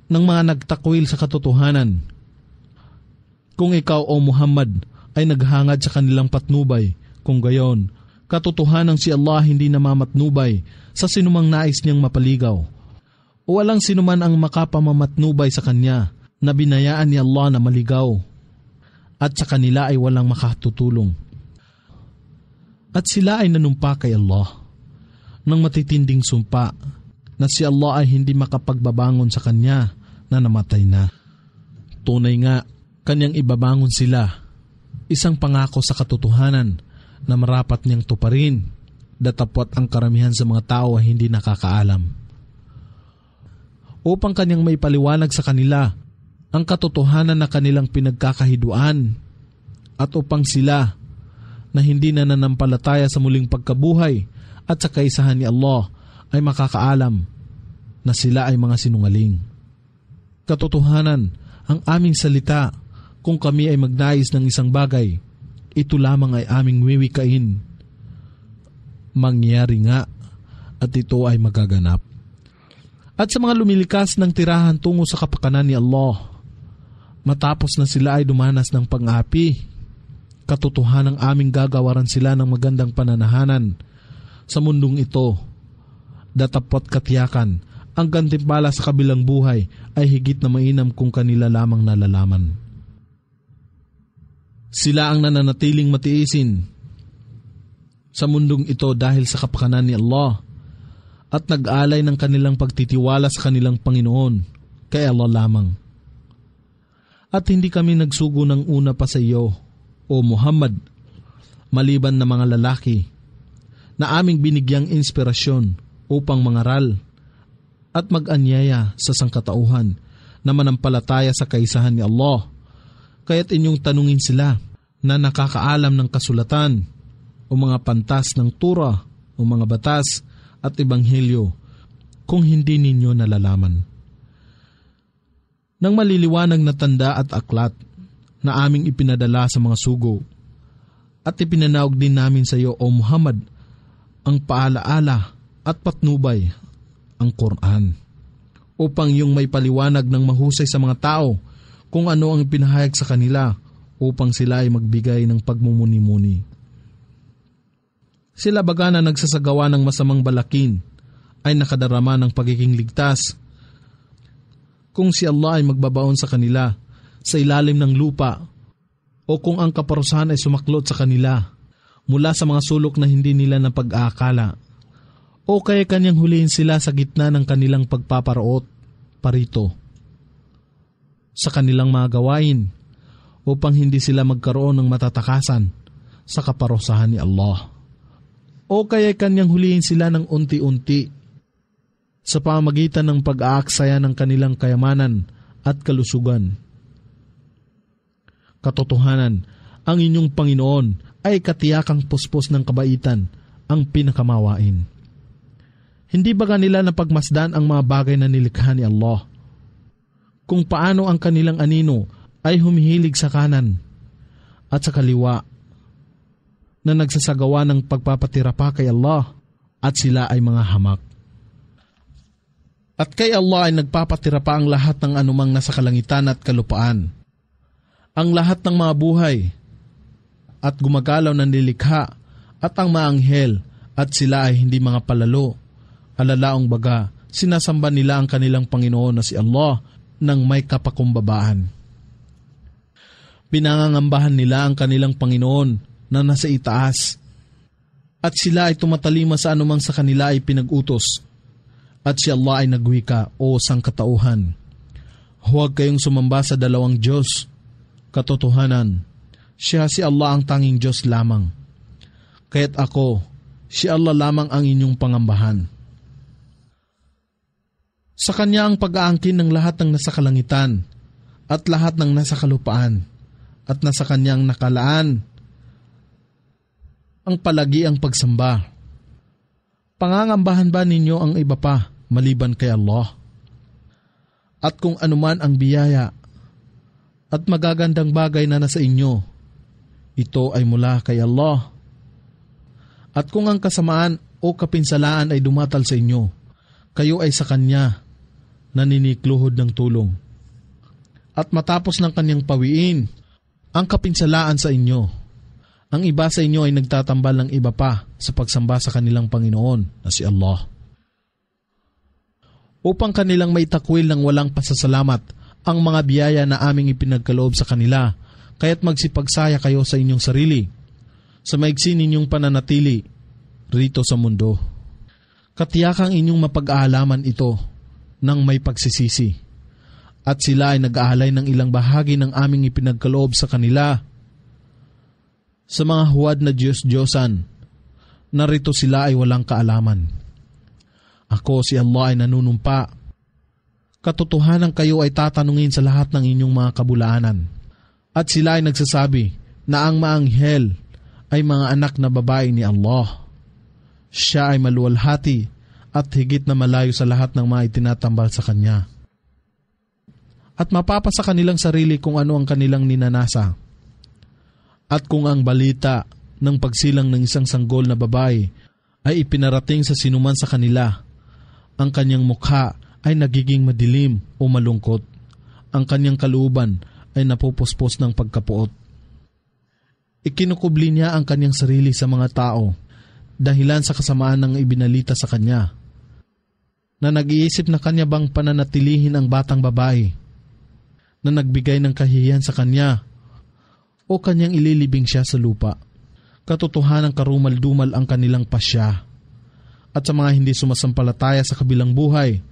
ng mga nagtakwil sa katotohanan. Kung ikaw o Muhammad ay naghangad sa kanilang patnubay, kung gayon, katotohanan si Allah hindi namamatnubay sa sinumang nais niyang mapaligaw. O walang sinuman ang makapamamatnubay sa Kanya na binayaan ni Allah na maligaw at sa kanila ay walang makatutulong. At sila ay nanumpa kay Allah ng matitinding sumpa na si Allah ay hindi makapagbabangon sa Kanya na namatay na. Tunay nga, Kanyang ibabangon sila, isang pangako sa katotohanan na marapat niyang tuparin, datapwat ang karamihan sa mga tao ay hindi nakakaalam. Upang Kanyang may paliwanag sa kanila ang katotohanan na kanilang pinagkakahiduan at upang sila na hindi na nanampalataya sa muling pagkabuhay at sa kaisahan ni Allah ay makakaalam na sila ay mga sinungaling. Katotohanan, ang aming salita, kung kami ay magnais ng isang bagay, ito lamang ay aming wiwikain. Mangyari nga at ito ay magaganap. At sa mga lumilikas ng tirahan tungo sa kapakanan ni Allah, matapos na sila ay dumanas ng pang-api, katotohanang aming gagawaran sila ng magandang pananahanan sa mundong ito. Datapwat katiyakan, ang gantimpala sa kabilang buhay ay higit na mainam kung kanila lamang nalalaman. Sila ang nananatiling matiisin sa mundong ito dahil sa kapakanan ni Allah at nag-alay ng kanilang pagtitiwala sa kanilang Panginoon kay Allah lamang. At hindi kami nagsugo ng una pa sa iyo, O Muhammad, maliban na mga lalaki na aming binigyang inspirasyon upang mangaral at mag-anyaya sa sangkatauhan na manampalataya sa kaisahan ni Allah. Kaya't inyong tanungin sila na nakakaalam ng kasulatan o mga pantas ng Tura o mga batas at ebanghelyo kung hindi ninyo nalalaman. ng maliliwanag na tanda at aklat na aming ipinadala sa mga sugo. At ipinanaog din namin sa iyo, O Muhammad, ang paalaala at patnubay, ang Quran, upang yung may paliwanag ng mahusay sa mga tao kung ano ang ipinahayag sa kanila upang sila ay magbigay ng pagmumuni-muni. Sila baga na nagsasagawa ng masamang balakin ay nakadarama ng pagiging ligtas kung si Allah ay magbabaon sa kanila sa ilalim ng lupa o kung ang kaparusahan ay sumaklot sa kanila mula sa mga sulok na hindi nila napag-aakala o kaya kanyang hulihin sila sa gitna ng kanilang pagpaparoot parito sa kanilang mga gawain upang hindi sila magkaroon ng matatakasan sa kaparusahan ni Allah. O kaya kanyang hulihin sila ng unti-unti sa pamamagitan ng pag-aaksaya ng kanilang kayamanan at kalusugan. Katotohanan, ang inyong Panginoon ay katiyakang puspos ng kabaitan, ang pinakamawain. Hindi ba kanila napagmasdan ang mga bagay na nilikha ni Allah? Kung paano ang kanilang anino ay humihilig sa kanan at sa kaliwa na nagsasagawa ng pagpapatira pa kay Allah at sila ay mga hamak. At kay Allah ay nagpapatira pa ang lahat ng anumang nasa kalangitan at kalupaan. Ang lahat ng mga buhay at gumagalaw ng nilikha at ang mga anghel at sila ay hindi mga palalo. Alalaong baga, sinasamba nila ang kanilang Panginoon na si Allah ng may kapakumbabaan. Pinangangambahan nila ang kanilang Panginoon na nasa itaas at sila ay tumatalima sa anumang sa kanila ay pinag-utos. At si Allah ay nagwika, O sangkatauhan, huwag kayong sumamba sa dalawang Diyos. Katotohanan, siya si Allah ang tanging Diyos lamang. Kaya't ako, si Allah lamang ang inyong pangambahan. Sa Kanya ang pag-aangkin ng lahat ng nasa kalangitan at lahat ng nasa kalupaan at nasa Kanyang nakalaan ang palagi ang pagsamba. Pangangambahan ba ninyo ang iba pa maliban kay Allah? At kung anuman ang biyaya at magagandang bagay na nasa inyo, ito ay mula kay Allah. At kung ang kasamaan o kapinsalaan ay dumatal sa inyo, kayo ay sa Kanya naninikluhod ng tulong. At matapos ng Kanyang pawiin ang kapinsalaan sa inyo, ang iba sa inyo ay nagtatambal ng iba pa sa pagsamba sa kanilang Panginoon na si Allah. Upang kanilang maitakwil ng walang pasasalamat ang mga biyaya na aming ipinagkaloob sa kanila, kaya't magsipagsaya kayo sa inyong sarili, sa maigsi ninyong pananatili rito sa mundo. Katiyakang inyong mapag-aalaman ito ng may pagsisisi, at sila ay nag-aalay ng ilang bahagi ng aming ipinagkaloob sa kanila. Sa mga huwad na Diyos-Diyosan, narito sila ay walang kaalaman. Ako si Allah ay nanunumpa. Katotohanan kayo ay tatanungin sa lahat ng inyong mga kabulaanan. At sila ay nagsasabi na ang maanghel ay mga anak na babae ni Allah. Siya ay maluwalhati at higit na malayo sa lahat ng mga itinatambal sa Kanya. At mapapasa kanilang sarili kung ano ang kanilang ninanasa. At kung ang balita ng pagsilang ng isang sanggol na babae ay ipinarating sa sinuman sa kanila, ang kanyang mukha ay nagiging madilim o malungkot. Ang kanyang kalooban ay napupuspos ng pagkapuot. Ikinukubli niya ang kanyang sarili sa mga tao dahilan sa kasamaan ng ibinalita sa kanya, na nag-iisip na kanya bang pananatilihin ang batang babae na nagbigay ng kahihiyan sa kanya o kanyang ililibing siya sa lupa. Katotohanan karumal-dumal ang kanilang pasya. At sa mga hindi sumasampalataya sa kabilang buhay,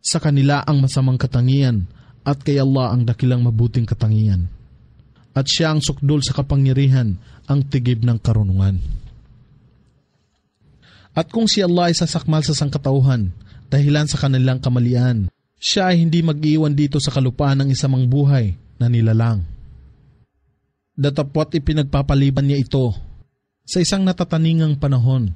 sa kanila ang masamang katangian at kay Allah ang dakilang mabuting katangian. At siya ang sukdol sa kapangyarihan, ang tigib ng karunungan. At kung si Allah ay sasakmal sa sangkatauhan dahilan sa kanilang kamalian, siya ay hindi mag-iwan dito sa kalupaan ng isamang buhay na nilalang. Datapwat ipinagpapaliban niya ito sa isang natataningang panahon,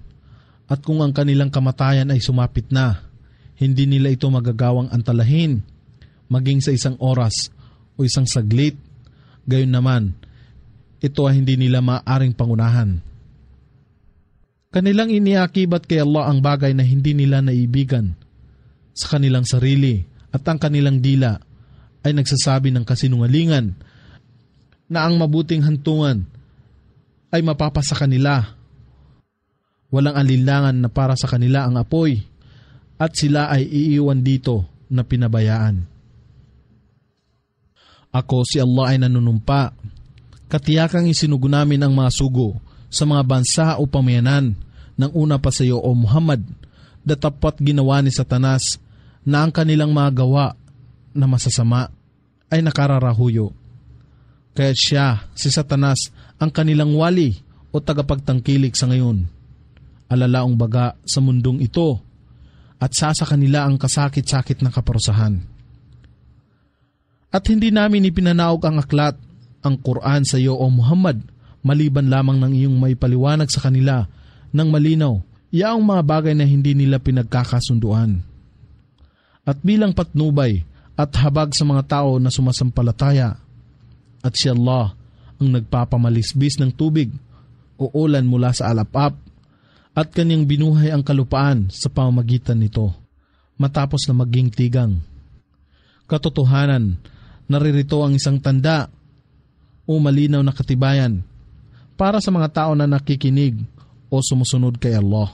at kung ang kanilang kamatayan ay sumapit na, hindi nila ito magagawang antalahin maging sa isang oras o isang saglit. Gayon naman, ito ay hindi nila maaaring pangunahan. Kanilang iniakibat kay Allah ang bagay na hindi nila naibigan sa kanilang sarili at ang kanilang dila ay nagsasabi ng kasinungalingan na ang mabuting hantungan ay mapapasa kanila. Walang alinlangan na para sa kanila ang apoy at sila ay iiwan dito na pinabayaan. Ako si Allah ay nanunumpa. Katiyakang isinugo namin ang mga sugo sa mga bansa o pamayanan ng una pa sa iyo o Muhammad, datapot ginawa ni Satanas na ang kanilang mga gawa na masasama ay nakararahuyo. Kaya siya, si Satanas, ang kanilang wali o tagapagtangkilik sa ngayon. Alalaong baga sa mundong ito at sa kanila ang kasakit-sakit na kaparusahan. At hindi namin ipinanaog ang aklat, ang Quran sa iyo o Muhammad, maliban lamang ng iyong may paliwanag sa kanila ng malinaw, yaong mga bagay na hindi nila pinagkakasunduan. At bilang patnubay at habag sa mga tao na sumasampalataya, at si Allah ang nagpapamalisbis ng tubig o ulan mula sa alapap, at kanyang binuhay ang kalupaan sa pamamagitan nito, matapos na maging tigang. Katotohanan, naririto ang isang tanda o malinaw na katibayan para sa mga tao na nakikinig o sumusunod kay Allah.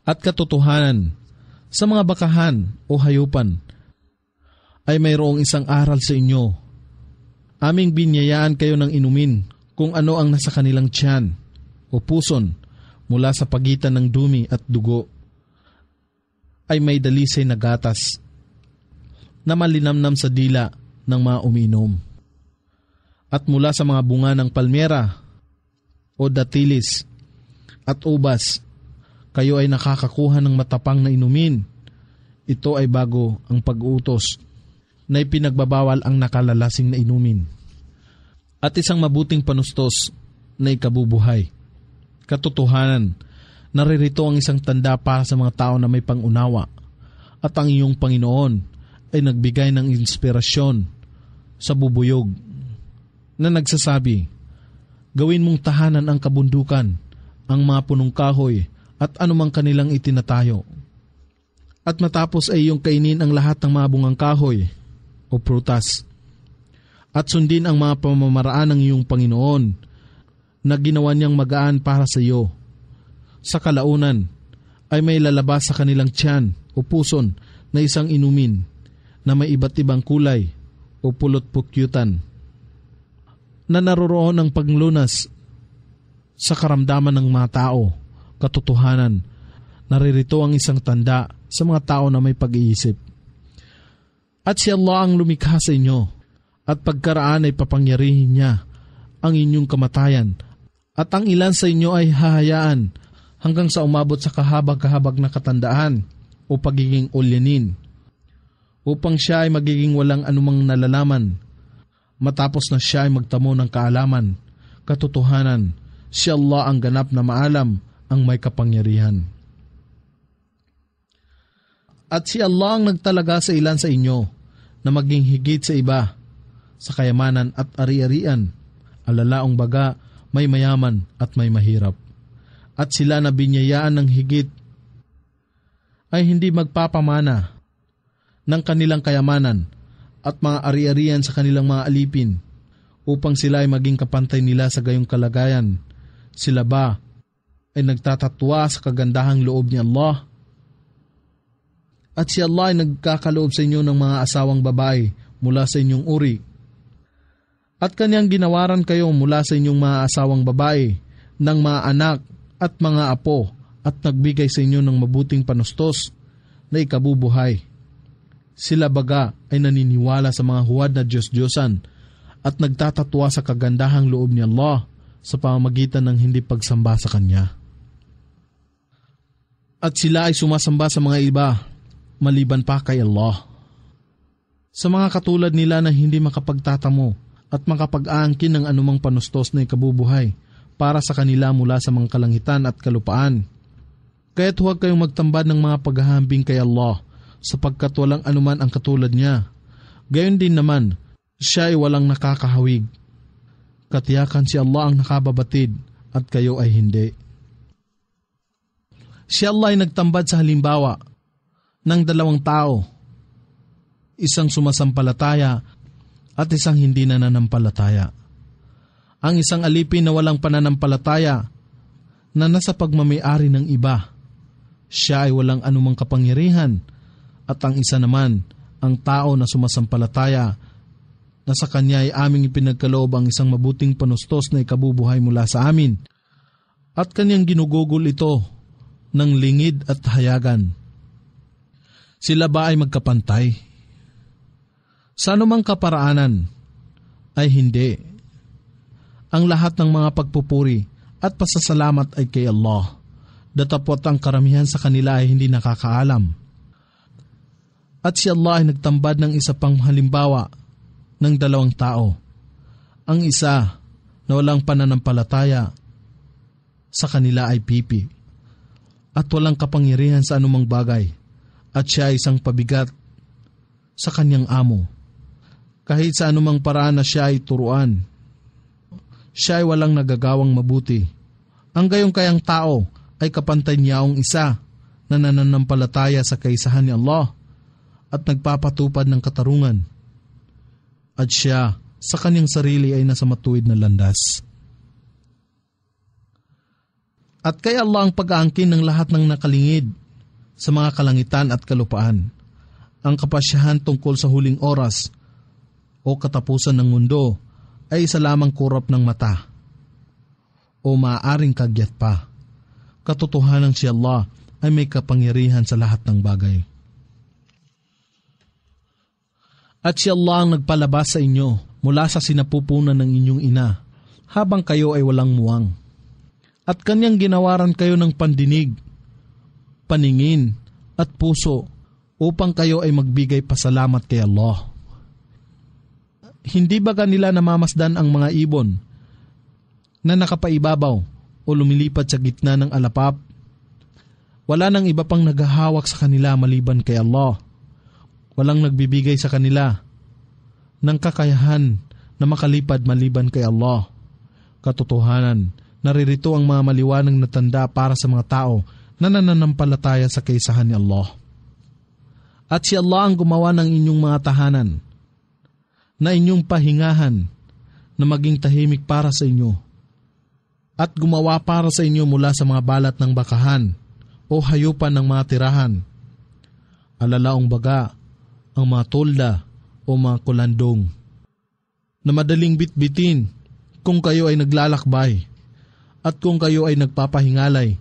At katotohanan, sa mga bakahan o hayupan ay mayroong isang aral sa inyo. Aming binyayaan kayo ng inumin kung ano ang nasa kanilang tiyan o puson mula sa pagitan ng dumi at dugo, ay may dalisay na gatas na malinamnam sa dila ng mga umiinom. At mula sa mga bunga ng palmera o datilis at ubas, kayo ay nakakakuha ng matapang na inumin. Ito ay bago ang pag-uutos na ipinagbabawal ang nakalalasing na inumin. At isang mabuting panustos na ikabubuhay. Katotohanan, naririto ang isang tanda para sa mga tao na may pangunawa, at ang iyong Panginoon ay nagbigay ng inspirasyon sa bubuyog na nagsasabi, gawin mong tahanan ang kabundukan, ang mga punong kahoy at anumang kanilang itinatayo. At matapos ay iyong kainin ang lahat ng mga bungang kahoy o prutas, at sundin ang mga pamamaraan ng iyong Panginoon na ginawa niyang magaan para sa iyo. Sa kalaunan ay may lalabas sa kanilang tiyan o puson na isang inumin na may iba't ibang kulay o pulot-pukyutan, na naroroon ang paglunas sa karamdaman ng mga tao. Katotohanan, naririto ang isang tanda sa mga tao na may pag-iisip. At si Allah ang lumikha sa inyo, at pagkaraan ay papangyarihin niya ang inyong kamatayan, at ang ilan sa inyo ay hahayaan hanggang sa umabot sa kahabag-kahabag na katandaan o pagiging ulyanin, upang siya ay magiging walang anumang nalalaman, matapos na siya ay magtamo ng kaalaman. Katotohanan, si Allah ang ganap na maalam, ang may kapangyarihan. At si Allah ang nagtalaga sa ilan sa inyo na maging higit sa iba sa kayamanan at ari-arian, alalaong baga may mayaman at may mahirap. At sila na binyayaan ng higit ay hindi magpapamana ng kanilang kayamanan at mga ari-arian sa kanilang mga alipin, upang sila ay maging kapantay nila sa gayong kalagayan. Sila ba ay nagtatatwa sa kagandahang loob ni Allah? At si Allah ay nagkakaloob sa inyo ng mga asawang babae mula sa inyong uri, at kanyang ginawaran kayo mula sa inyong mga asawang babae ng mga anak at mga apo, at nagbigay sa inyo ng mabuting panustos na ikabubuhay. Sila baga ay naniniwala sa mga huwad na Diyos-Diyosan at nagtatatwa sa kagandahang loob ni Allah sa pamamagitan ng hindi pagsamba sa Kanya. At sila ay sumasamba sa mga iba maliban pa kay Allah. Sa mga katulad nila na hindi makapagtatamo at makapag-aangkin ng anumang panustos na ikabubuhay para sa kanila mula sa mga kalangitan at kalupaan. Kaya't huwag kayong magtambad ng mga paghahambing kay Allah sapagkat walang anuman ang katulad niya. Gayon din naman, siya ay walang nakakahawig. Katiyakan si Allah ang nakababatid at kayo ay hindi. Si Allah ay nagtambad sa halimbawa ng dalawang tao, isang sumasampalataya at isang hindi nananampalataya. Ang isang alipin na walang pananampalataya na nasa pagmamay-ari ng iba, siya ay walang anumang kapangyarihan, at ang isa naman, ang tao na sumasampalataya, na sa kanya ay aming ipinagkaloob ang isang mabuting panustos na ikabubuhay mula sa amin, at kanyang ginugugol ito ng lingid at hayagan. Sila ba ay magkapantay? Sa anumang kaparaanan ay hindi. Ang lahat ng mga pagpupuri at pasasalamat ay kay Allah. Datapot ang karamihan sa kanila ay hindi nakakaalam. At si Allah ay nagtambad ng isa pang halimbawa ng dalawang tao. Ang isa na walang pananampalataya, sa kanila ay pipi at walang kapangyarihan sa anumang bagay, at siya ay isang pabigat sa kanyang amo. Kahit sa anumang paraan na siya ay turuan, siya ay walang nagagawang mabuti. Ang gayong kayang tao ay kapantay niyaong isa na nananampalataya sa kaisahan ni Allah at nagpapatupad ng katarungan. At siya sa kanyang sarili ay nasa matuwid na landas. At kay Allah ang pag-aangkin ng lahat ng nakalingid sa mga kalangitan at kalupaan. Ang kapasyahan tungkol sa huling oras o katapusan ng mundo ay isa lamang kurap ng mata o maaaring kagyat pa. Katotohanan si Allah ay may kapangyarihan sa lahat ng bagay. At si Allah ang nagpalabas sa inyo mula sa sinapupunan ng inyong ina habang kayo ay walang muwang. At kanyang ginawaran kayo ng pandinig, paningin at puso upang kayo ay magbigay pasalamat kay Allah. Hindi ba kanila namamasdan ang mga ibon na nakapaibabaw o lumilipad sa gitna ng alapap? Wala nang iba pang naghahawak sa kanila maliban kay Allah. Walang nagbibigay sa kanila ng kakayahan na makalipad maliban kay Allah. Katotohanan, naririto ang mga maliwanag na tanda para sa mga tao na nananampalataya sa kaisahan ni Allah. At si Allah ang gumawa ng inyong mga tahanan, na inyong pahingahan, na maging tahimik para sa inyo, at gumawa para sa inyo mula sa mga balat ng bakahan o hayupan ng mga tirahan, alalaong baga, ang mga tolda o mga kulandong, na madaling bitbitin kung kayo ay naglalakbay at kung kayo ay nagpapahingalay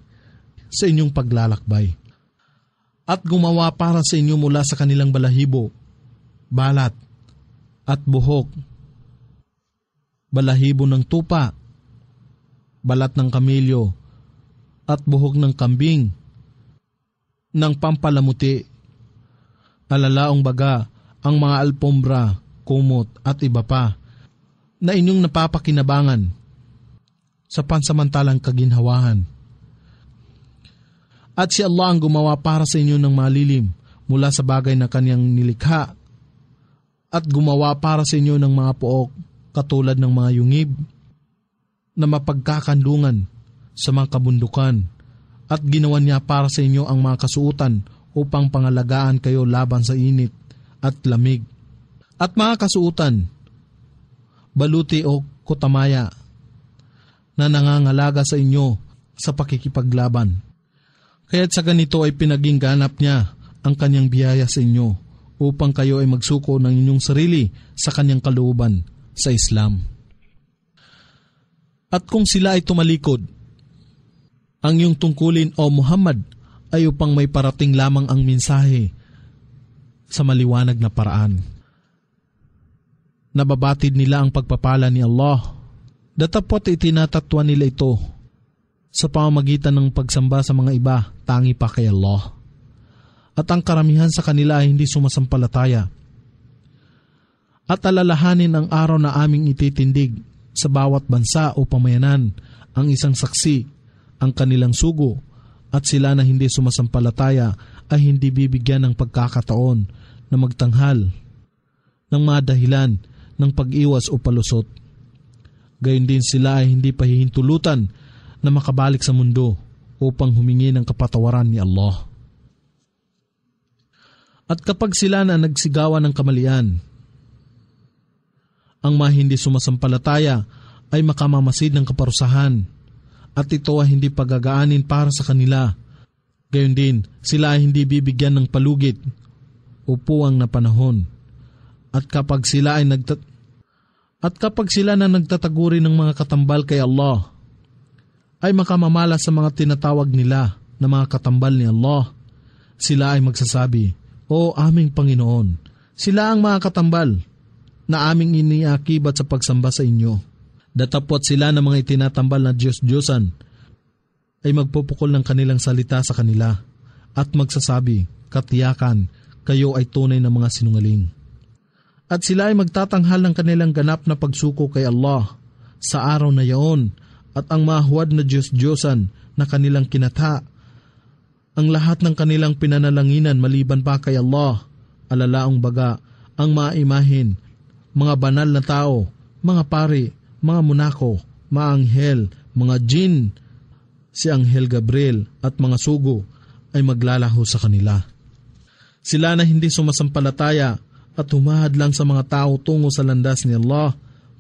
sa inyong paglalakbay. At gumawa para sa inyo mula sa kanilang balahibo, balat at buhok, balahibo ng tupa, balat ng kamilyo at buhok ng kambing, ng pampalamuti, alalaong baga, ang mga alpombra, kumot at iba pa, na inyong napapakinabangan sa pansamantalang kaginhawahan. At si Allah ang gumawa para sa inyo ng malilim mula sa bagay na kanyang nilikha, at gumawa para sa inyo ng mga pook katulad ng mga yungib na mapagkakandungan sa mga kabundukan, at ginawa niya para sa inyo ang mga kasuutan upang pangalagaan kayo laban sa init at lamig, at mga kasuutan, baluti o kutamaya, na nangangalaga sa inyo sa pakikipaglaban. Kaya't sa ganito ay pinaging ganap niya ang kanyang biyaya sa inyo upang kayo ay magsuko ng inyong sarili sa kanyang kalooban sa Islam. At kung sila ay tumalikod, ang iyong tungkulin o Muhammad ay upang may parating lamang ang mensahe sa maliwanag na paraan. Nababatid nila ang pagpapala ni Allah. Datapot itinatatwa nila ito sa pamamagitan ng pagsamba sa mga iba, tangi pa kay Allah. At ang karamihan sa kanila ay hindi sumasampalataya. At alalahanin ang araw na aming ititindig sa bawat bansa o pamayanan ang isang saksi, ang kanilang sugo, at sila na hindi sumasampalataya ay hindi bibigyan ng pagkakataon na magtanghal ng mga dahilan ng pag-iwas o palusot. Gayon din sila ay hindi pahihintulutan na makabalik sa mundo upang humingi ng kapatawaran ni Allah. At kapag sila na nagsigawan ng kamalian, ang mga hindi sumasampalataya ay makamamasid ng kaparusahan at ito ay hindi pagagaanin para sa kanila. Gayon din, sila ay hindi bibigyan ng palugit o puwang na panahon. At kapag sila na nagtataguri ng mga katambal kay Allah, ay makamamala sa mga tinatawag nila na mga katambal ni Allah. Sila ay magsasabi, "O aming Panginoon, sila ang mga katambal na aming iniakibat sa pagsamba sa inyo." Datapot sila ng mga itinatambal na Diyos-Diyosan ay magpupukol ng kanilang salita sa kanila at magsasabi, "Katiyakan, kayo ay tunay na mga sinungaling." At sila ay magtatanghal ng kanilang ganap na pagsuko kay Allah sa araw na yaon at ang mahuwad na Diyos-Diyosan na kanilang kinatha. Ang lahat ng kanilang pinanalanginan maliban pa kay Allah, alalaong baga, ang mga imahin, mga banal na tao, mga pari, mga monako, mga anghel, mga jin, si Anghel Gabriel at mga sugo ay maglalaho sa kanila. Sila na hindi sumasampalataya at humahad lang sa mga tao tungo sa landas ni Allah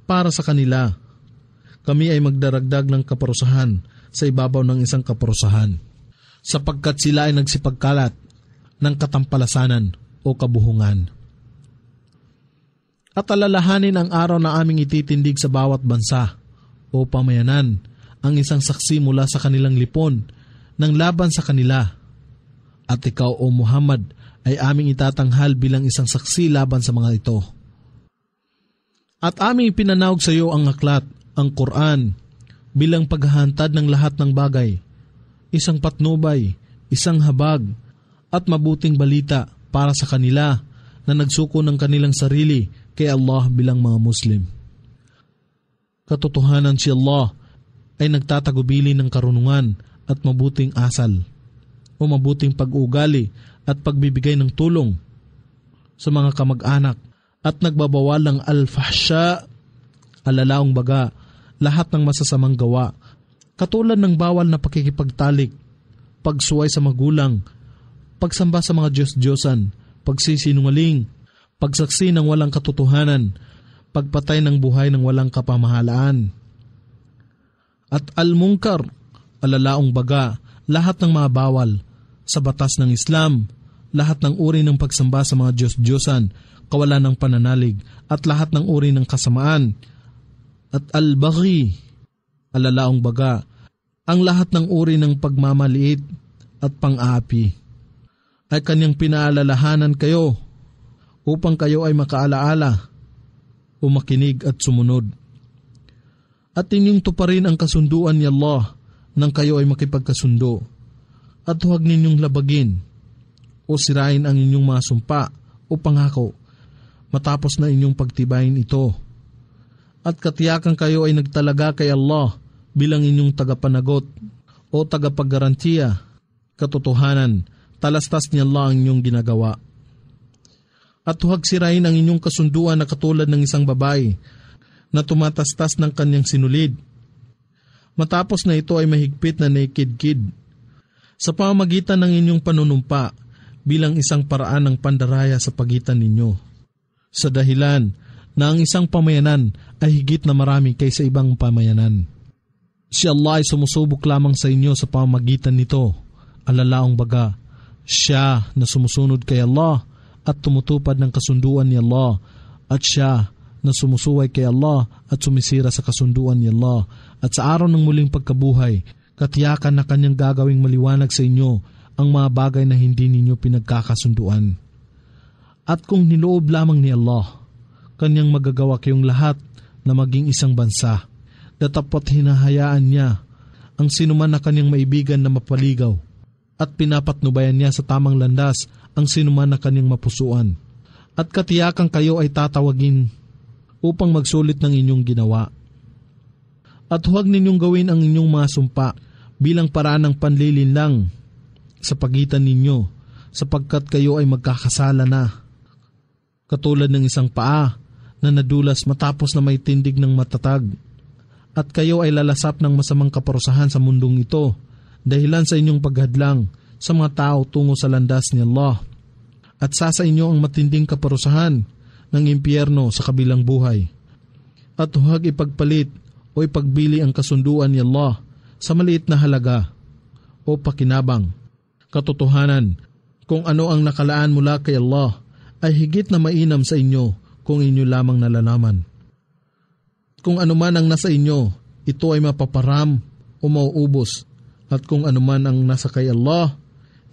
para sa kanila. Kami ay magdaragdag ng kaparusahan sa ibabaw ng isang kaparusahan, sapagkat sila ay nagsipagkalat ng katampalasanan o kabuhungan. At alalahanin ang araw na aming ititindig sa bawat bansa o pamayanan ang isang saksi mula sa kanilang lipon ng laban sa kanila. At ikaw o Muhammad ay aming itatanghal bilang isang saksi laban sa mga ito. At aming ipinanawag sa iyo ang aklat, ang Quran, bilang paghahantad ng lahat ng bagay, isang patnubay, isang habag, at mabuting balita para sa kanila na nagsuko ng kanilang sarili kay Allah bilang mga Muslim. Katotohanan si Allah ay nagtatagubili ng karunungan at mabuting asal o mabuting pag-uugali at pagbibigay ng tulong sa mga kamag-anak at nagbabawal ng al-fahsya, alalaong baga, lahat ng masasamang gawa, katulad ng bawal na pakikipagtalik, pagsuway sa magulang, pagsamba sa mga Diyos-Diyosan, pagsisinungaling, pagsaksi ng walang katotohanan, pagpatay ng buhay ng walang kapamahalaan. At al-munkar, alalaong baga, lahat ng mga bawal sa batas ng Islam, lahat ng uri ng pagsamba sa mga Diyos-Diyosan, kawalan ng pananalig, at lahat ng uri ng kasamaan. At al-baghi, alalaong baga, ang lahat ng uri ng pagmamaliit at pang-aapi, ay kanyang pinaalalahanan kayo upang kayo ay makaalaala o makinig at sumunod. At inyong tuparin ang kasunduan ni Allah nang kayo ay makipagkasundo. At huwag ninyong labagin o sirain ang inyong mga sumpa o pangako matapos na inyong pagtibayin ito. At katiyakan kayo ay nagtalaga kay Allah bilang inyong tagapanagot o tagapaggarantiya. Katotohanan, talastas ni Allah ang inyong ginagawa. At huwag sirain ang inyong kasunduan na katulad ng isang babae na tumatastas ng kanyang sinulid. Matapos na ito ay mahigpit na naikidkid sa pamamagitan ng inyong panunumpa bilang isang paraan ng pandaraya sa pagitan ninyo. Sa dahilan na ang isang pamayanan ay higit na marami kaysa ibang pamayanan. Si Allah ay sumusubok lamang sa inyo sa pamamagitan nito, alalaong baga, siya na sumusunod kay Allah at tumutupad ng kasunduan ni Allah, at siya na sumusuway kay Allah at sumisira sa kasunduan ni Allah. At sa araw ng muling pagkabuhay, katiyakan na kanyang gagawing maliwanag sa inyo ang mga bagay na hindi ninyo pinagkakasunduan. At kung niloob lamang ni Allah, kanyang magagawa kayong lahat na maging isang bansa, datapot hinahayaan niya ang sinuman na kanyang maibigan na mapaligaw, at pinapatnubayan niya sa tamang landas ang sinuman na kanyang mapusuan. At katiyakan kayo ay tatawagin upang magsulit ng inyong ginawa. At huwag ninyong gawin ang inyong mga sumpa bilang paraan ng panlilinlang sa pagitan ninyo, sapagkat kayo ay magkakasala na. Katulad ng isang paa na nadulas matapos na may tindig ng matatag. At kayo ay lalasap ng masamang kaparusahan sa mundong ito, dahilan sa inyong paghadlang sa mga tao tungo sa landas ni Allah. At sa inyo ang matinding kaparusahan ng impyerno sa kabilang buhay. At huwag ipagpalit o ipagbili ang kasunduan ni Allah sa maliit na halaga o pakinabang. Katotohanan, kung ano ang nakalaan mula kay Allah ay higit na mainam sa inyo kung inyo lamang nalalaman. Kung ano man ang nasa inyo, ito ay mapaparam o mauubos. At kung ano man ang nasa kay Allah,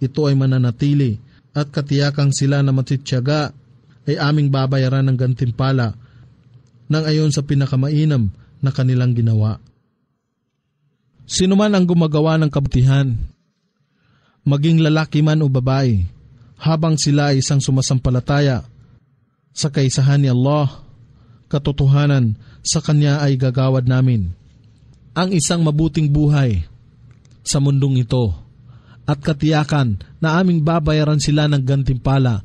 ito ay mananatili. At katiyakang sila na matityaga ay aming babayaran ng gantimpala nang ayon sa pinakamainam na kanilang ginawa. Sino man ang gumagawa ng kabutihan, maging lalaki man o babae, habang sila ay isang sumasampalataya sa kaisahan ni Allah, katotohanan sa Kanya ay gagawad namin ang isang mabuting buhay sa mundong ito at katiyakan na aming babayaran sila ng gantimpala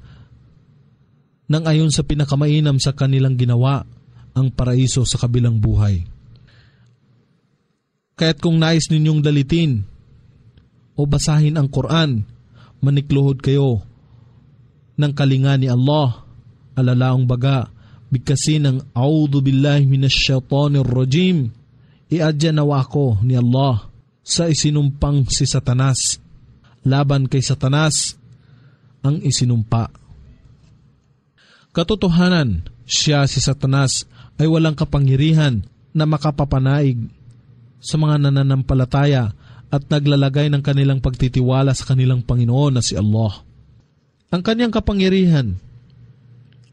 nang ayon sa pinakamainam sa kanilang ginawa, ang paraiso sa kabilang buhay. Kaya't kung nais ninyong dalitin o basahin ang Quran, manikluhod kayo ng kalinga ni Allah, alalaong baga, bigkasin ng A'udhu billahi minasyaitonir rajim. Iadya nawa ko ni Allah sa isinumpang si Satanas. Laban kay Satanas ang isinumpa. Katotohanan, siya si Satanas ay walang kapangyarihan na makapapanaig sa mga nananampalataya at naglalagay ng kanilang pagtitiwala sa kanilang Panginoon na si Allah. Ang kanyang kapangyarihan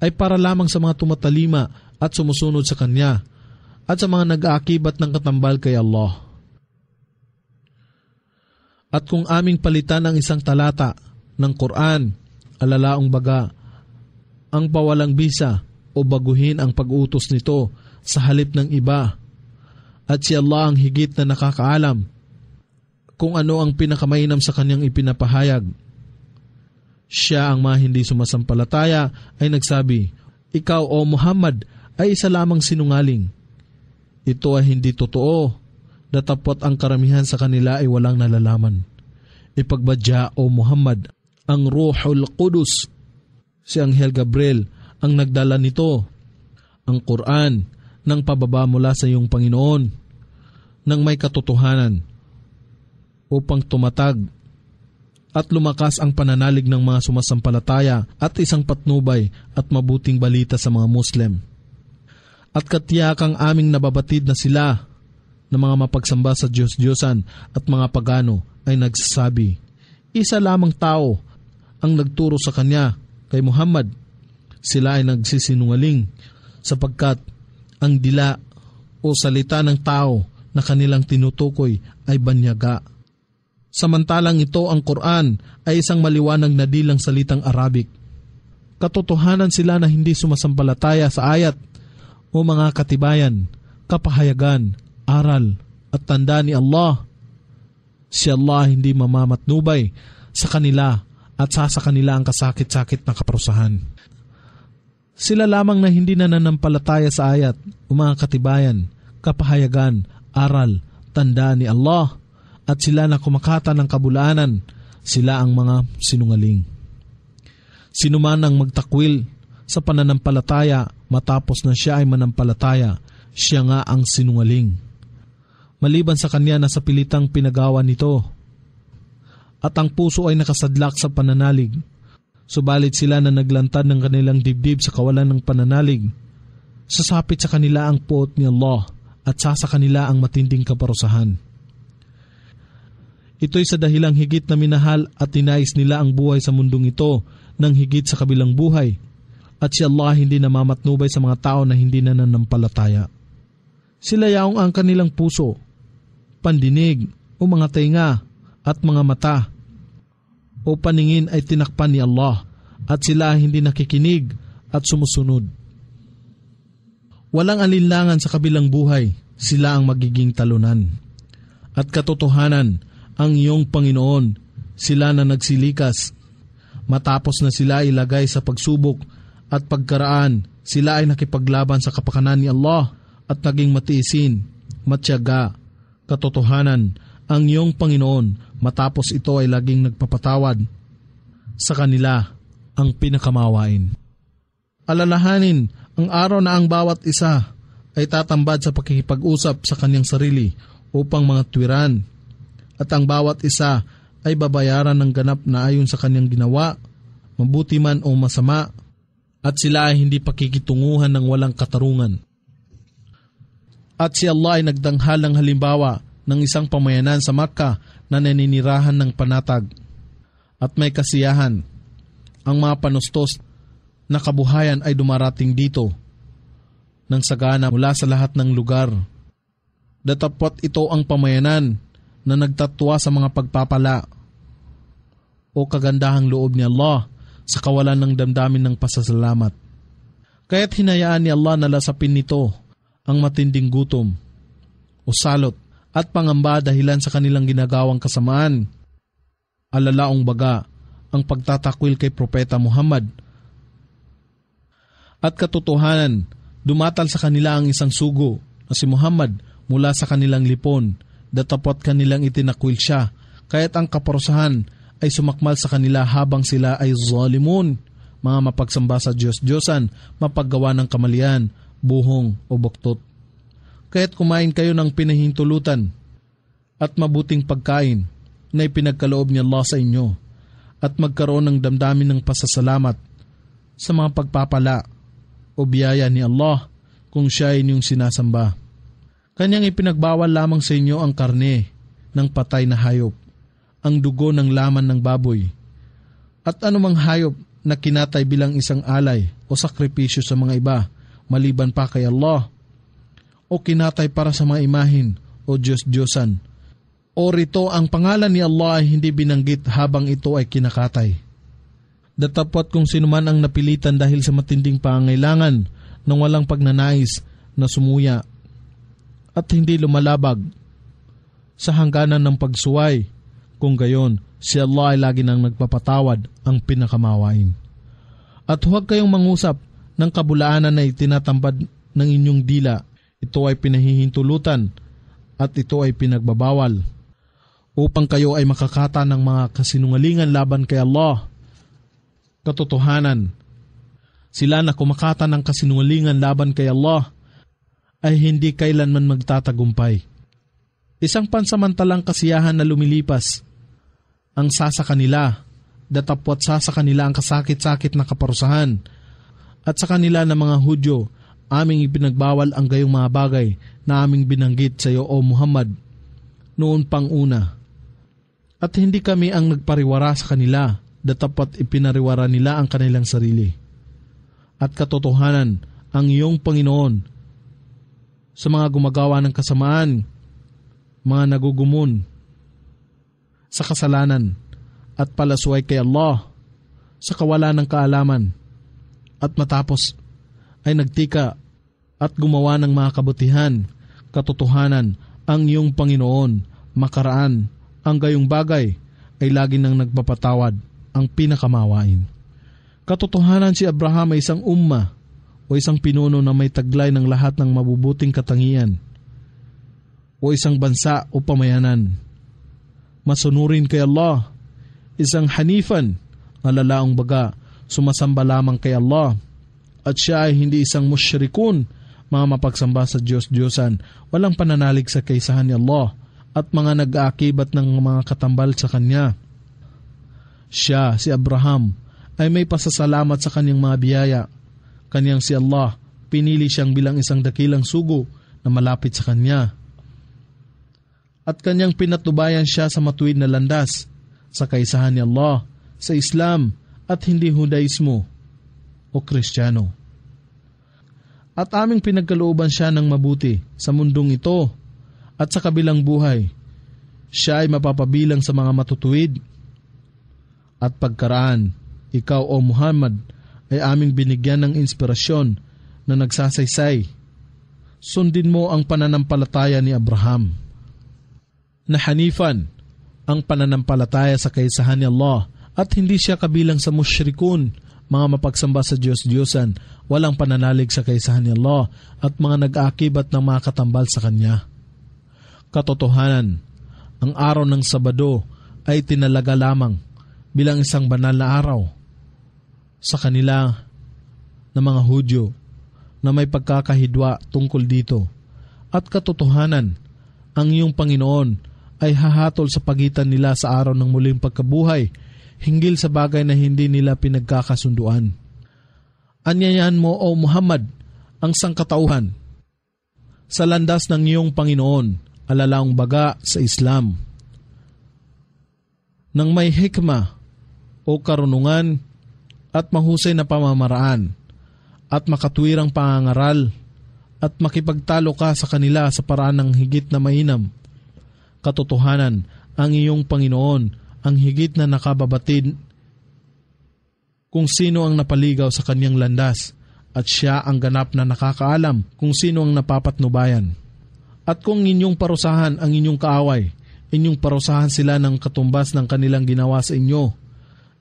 ay para lamang sa mga tumatalima at sumusunod sa Kanya at sa mga nag-aakibat ng katambal kay Allah. At kung aming palitan ang isang talata ng Quran, alalaong baga, ang pawalang bisa o baguhin ang pag-utos nito sa halip ng iba, at si Allah ang higit na nakakaalam kung ano ang pinakamainam sa Kanyang ipinapahayag. Siya ang mga hindi sumasampalataya ay nagsabi, ikaw o Muhammad ay isa lamang sinungaling. Ito ay hindi totoo, datapot ang karamihan sa kanila ay walang nalalaman. Ipagbadya o Muhammad, ang Ruhul Qudus, si Anghel Gabriel, ang nagdala nito, ang Quran, ng pababa mula sa iyong Panginoon, ng may katotohanan, upang tumatag at lumakas ang pananalig ng mga sumasampalataya at isang patnubay at mabuting balita sa mga Muslim. At katiyakang aming nababatid na sila ng mga mapagsamba sa Diyos-Diyosan at mga pagano ay nagsasabi, isa lamang tao ang nagturo sa Kanya, kay Muhammad. Sila ay nagsisinungaling sapagkat ang dila o salita ng tao na kanilang tinutukoy ay banyaga. Samantalang ito ang Quran ay isang maliwanag na dilang salitang Arabic. Katotohanan sila na hindi sumasampalataya sa ayat o mga katibayan, kapahayagan, aral at tanda ni Allah. Si Allah hindi mamamatnubay sa kanila at sa kanila ang kasakit-sakit na kaparusahan. Sila lamang na hindi nananampalataya sa ayat o mga katibayan, kapahayagan, aral, tanda ni Allah, at sila na kumakata ng kabulaanan, sila ang mga sinungaling. Sino man ang magtakwil sa pananampalataya matapos na siya ay manampalataya, siya nga ang sinungaling. Maliban sa kanya na sa pilitang pinagawa nito, at ang puso ay nakasadlak sa pananalig, subalit sila na naglantad ng kanilang dibdib sa kawalan ng pananalig, sasapit sa kanila ang puot ni Allah at sa kanila ang matinding kaparusahan. Ito'y sa dahilang higit na minahal at tinais nila ang buhay sa mundong ito ng higit sa kabilang buhay, at si Allah hindi namamatnubay sa mga tao na hindi nananampalataya. Sila yaong ang kanilang puso, pandinig o mga tainga at mga mata o paningin ay tinakpan ni Allah, at sila hindi nakikinig at sumusunod. Walang alinlangan sa kabilang buhay, sila ang magiging talunan. At katotohanan, ang iyong Panginoon, sila na nagsilikas. Matapos na sila ilagay sa pagsubok at pagkaraan, sila ay nakipaglaban sa kapakanan ni Allah at naging matiisin, matyaga. Katotohanan, ang iyong Panginoon matapos ito ay laging nagpapatawad sa kanila ang pinakamawain. Alalahanin ang araw na ang bawat isa ay tatambad sa pakikipag-usap sa kanyang sarili upang mga tuwiran at ang bawat isa ay babayaran ng ganap na ayon sa kanyang ginawa, mabuti man o masama, at sila ay hindi pakikitunguhan ng walang katarungan. At si Allah ay nagdanghal ng halimbawa ng isang pamayanan sa Makkah na naninirahan ng panatag at may kasiyahan. Ang mga panustos na kabuhayan ay dumarating dito ng sagana mula sa lahat ng lugar. Datapwat ito ang pamayanan na nagtatwa sa mga pagpapala o kagandahang loob ni Allah sa kawalan ng damdamin ng pasasalamat. Kaya't hinayaan ni Allah na lasapin nito ang matinding gutom o salot at pangamba dahilan sa kanilang ginagawang kasamaan. Alalaong baga ang pagtatakwil kay Propeta Muhammad. At katotohanan, dumatal sa kanila ang isang sugo na si Muhammad mula sa kanilang lipon, datapot kanilang itinakwil siya, kaya't ang kaparusahan ay sumakmal sa kanila habang sila ay zalimun, mga mapagsamba sa Diyos-Diyosan, mapaggawa ng kamalian, buhong o buktot. Kaya't kumain kayo ng pinahintulutan at mabuting pagkain na ipinagkaloob ni Allah sa inyo at magkaroon ng damdamin ng pasasalamat sa mga pagpapala o biyaya ni Allah kung siya ay inyong sinasamba. Kanyang ipinagbawal lamang sa inyo ang karne ng patay na hayop, ang dugo ng laman ng baboy, at anumang hayop na kinatay bilang isang alay o sakripisyo sa mga iba, maliban pa kay Allah, o kinatay para sa mga imahin o Diyos-Diyosan, o rito ang pangalan ni Allah ay hindi binanggit habang ito ay kinakatay. Datapwat kung sino man ang napilitan dahil sa matinding pangangailangan ng walang pagnanais na sumuya at hindi lumalabag sa hangganan ng pagsuway, kung gayon, si Allah ay lagi nang nagpapatawad, ang pinakamawain. At huwag kayong mangusap ng kabulaanan na itinatambad ng inyong dila. Ito ay pinahihintulutan at ito ay pinagbabawal upang kayo ay makakata ng mga kasinungalingan laban kay Allah. Katotohanan, sila na kumakata ng kasinungalingan laban kay Allah ay hindi kailanman magtatagumpay. Isang pansamantalang kasiyahan na lumilipas ang sasa kanila, datapwat sasa kanila ang kasakit-sakit na kaparusahan, at sa kanila na mga Hudyo, aming ipinagbawal ang gayong mga bagay na aming binanggit sa iyo, O Muhammad, noon pang una. At hindi kami ang nagpariwara sa kanila, datapwat ipinariwara nila ang kanilang sarili. At katotohanan, ang iyong Panginoon sa mga gumagawa ng kasamaan, mga nagugumon sa kasalanan at palasway kay Allah sa kawalan ng kaalaman, at matapos ay nagtika at gumawa ng mga kabutihan. Katotohanan, ang iyong Panginoon makaraan ang gayong bagay ay lagi nang nagpapatawad, ang pinakamawain. Katotohanan, si Abraham ay isang umma o isang pinuno na may taglay ng lahat ng mabubuting katangian o isang bansa o pamayanan. Masunurin kay Allah, isang hanifan, alalaong baga, sumasamba lamang kay Allah, at siya ay hindi isang musyrikun, mga mapagsamba sa Diyos-Diyosan, walang pananalig sa kaisahan ni Allah, at mga nag-aakibat ng mga katambal sa Kanya. Siya, si Abraham, ay may pasasalamat sa kanyang mga biyaya. Kanyang si Allah, pinili siyang bilang isang dakilang sugo na malapit sa Kanya. At kanyang pinatubayan siya sa matuwid na landas, sa kaisahan ni Allah, sa Islam at hindi Hudaismo o Kristiyano. At aming pinagkalooban siya ng mabuti sa mundong ito at sa kabilang buhay. Siya ay mapapabilang sa mga matutuwid. At pagkaraan, ikaw o Muhammad ay aming binigyan ng inspirasyon na nagsasaysay. Sundin mo ang pananampalataya ni Abraham na hanifan, ang pananampalataya sa kaisahan ni Allah At hindi siya kabilang sa musyrikun, mga mapagsamba sa Diyos-Diyosan, walang pananalig sa kaisahan ni Allah, at mga nag-aakibat ng mga katambal sa Kanya. Katotohanan, ang araw ng Sabado ay tinalaga lamang bilang isang banal na araw sa kanila na mga Hudyo na may pagkakahidwa tungkol dito. At katotohanan, ang iyong Panginoon ay hahatol sa pagitan nila sa araw ng muling pagkabuhay, hinggil sa bagay na hindi nila pinagkakasunduan. Anyayahan mo, O Muhammad, ang sangkatauhan sa landas ng iyong Panginoon, alalaong baga sa Islam, nang may hikma o karunungan at mahusay na pamamaraan at makatwirang pangangaral at makipagtalo ka sa kanila sa paraan ng higit na mainam. Katotohanan, ang iyong Panginoon ang higit na nakababatid kung sino ang napaligaw sa kanyang landas, at siya ang ganap na nakakaalam kung sino ang napapatnubayan. At kung inyong parusahan ang inyong kaaway, inyong parusahan sila ng katumbas ng kanilang ginawa sa inyo.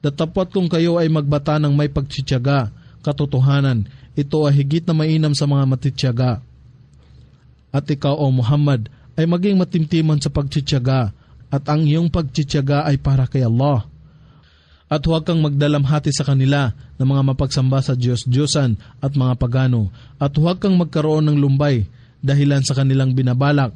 Datapwat kung kayo ay magbata ng may pagtsitsaga, katotohanan, ito ay higit na mainam sa mga matitsaga. At ikaw, O Muhammad, ay maging matimtiman sa pagtsitsaga, at ang iyong pagtsitsaga ay para kay Allah. At huwag kang magdalamhati sa kanila ng mga mapagsamba sa Diyos-Diyosan at mga pagano, at huwag kang magkaroon ng lumbay dahilan sa kanilang binabalak.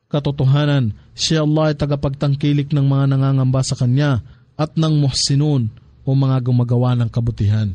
Katotohanan, siya Allah ay tagapagtangkilik ng mga nangangamba sa Kanya at ng muhsinun o mga gumagawa ng kabutihan.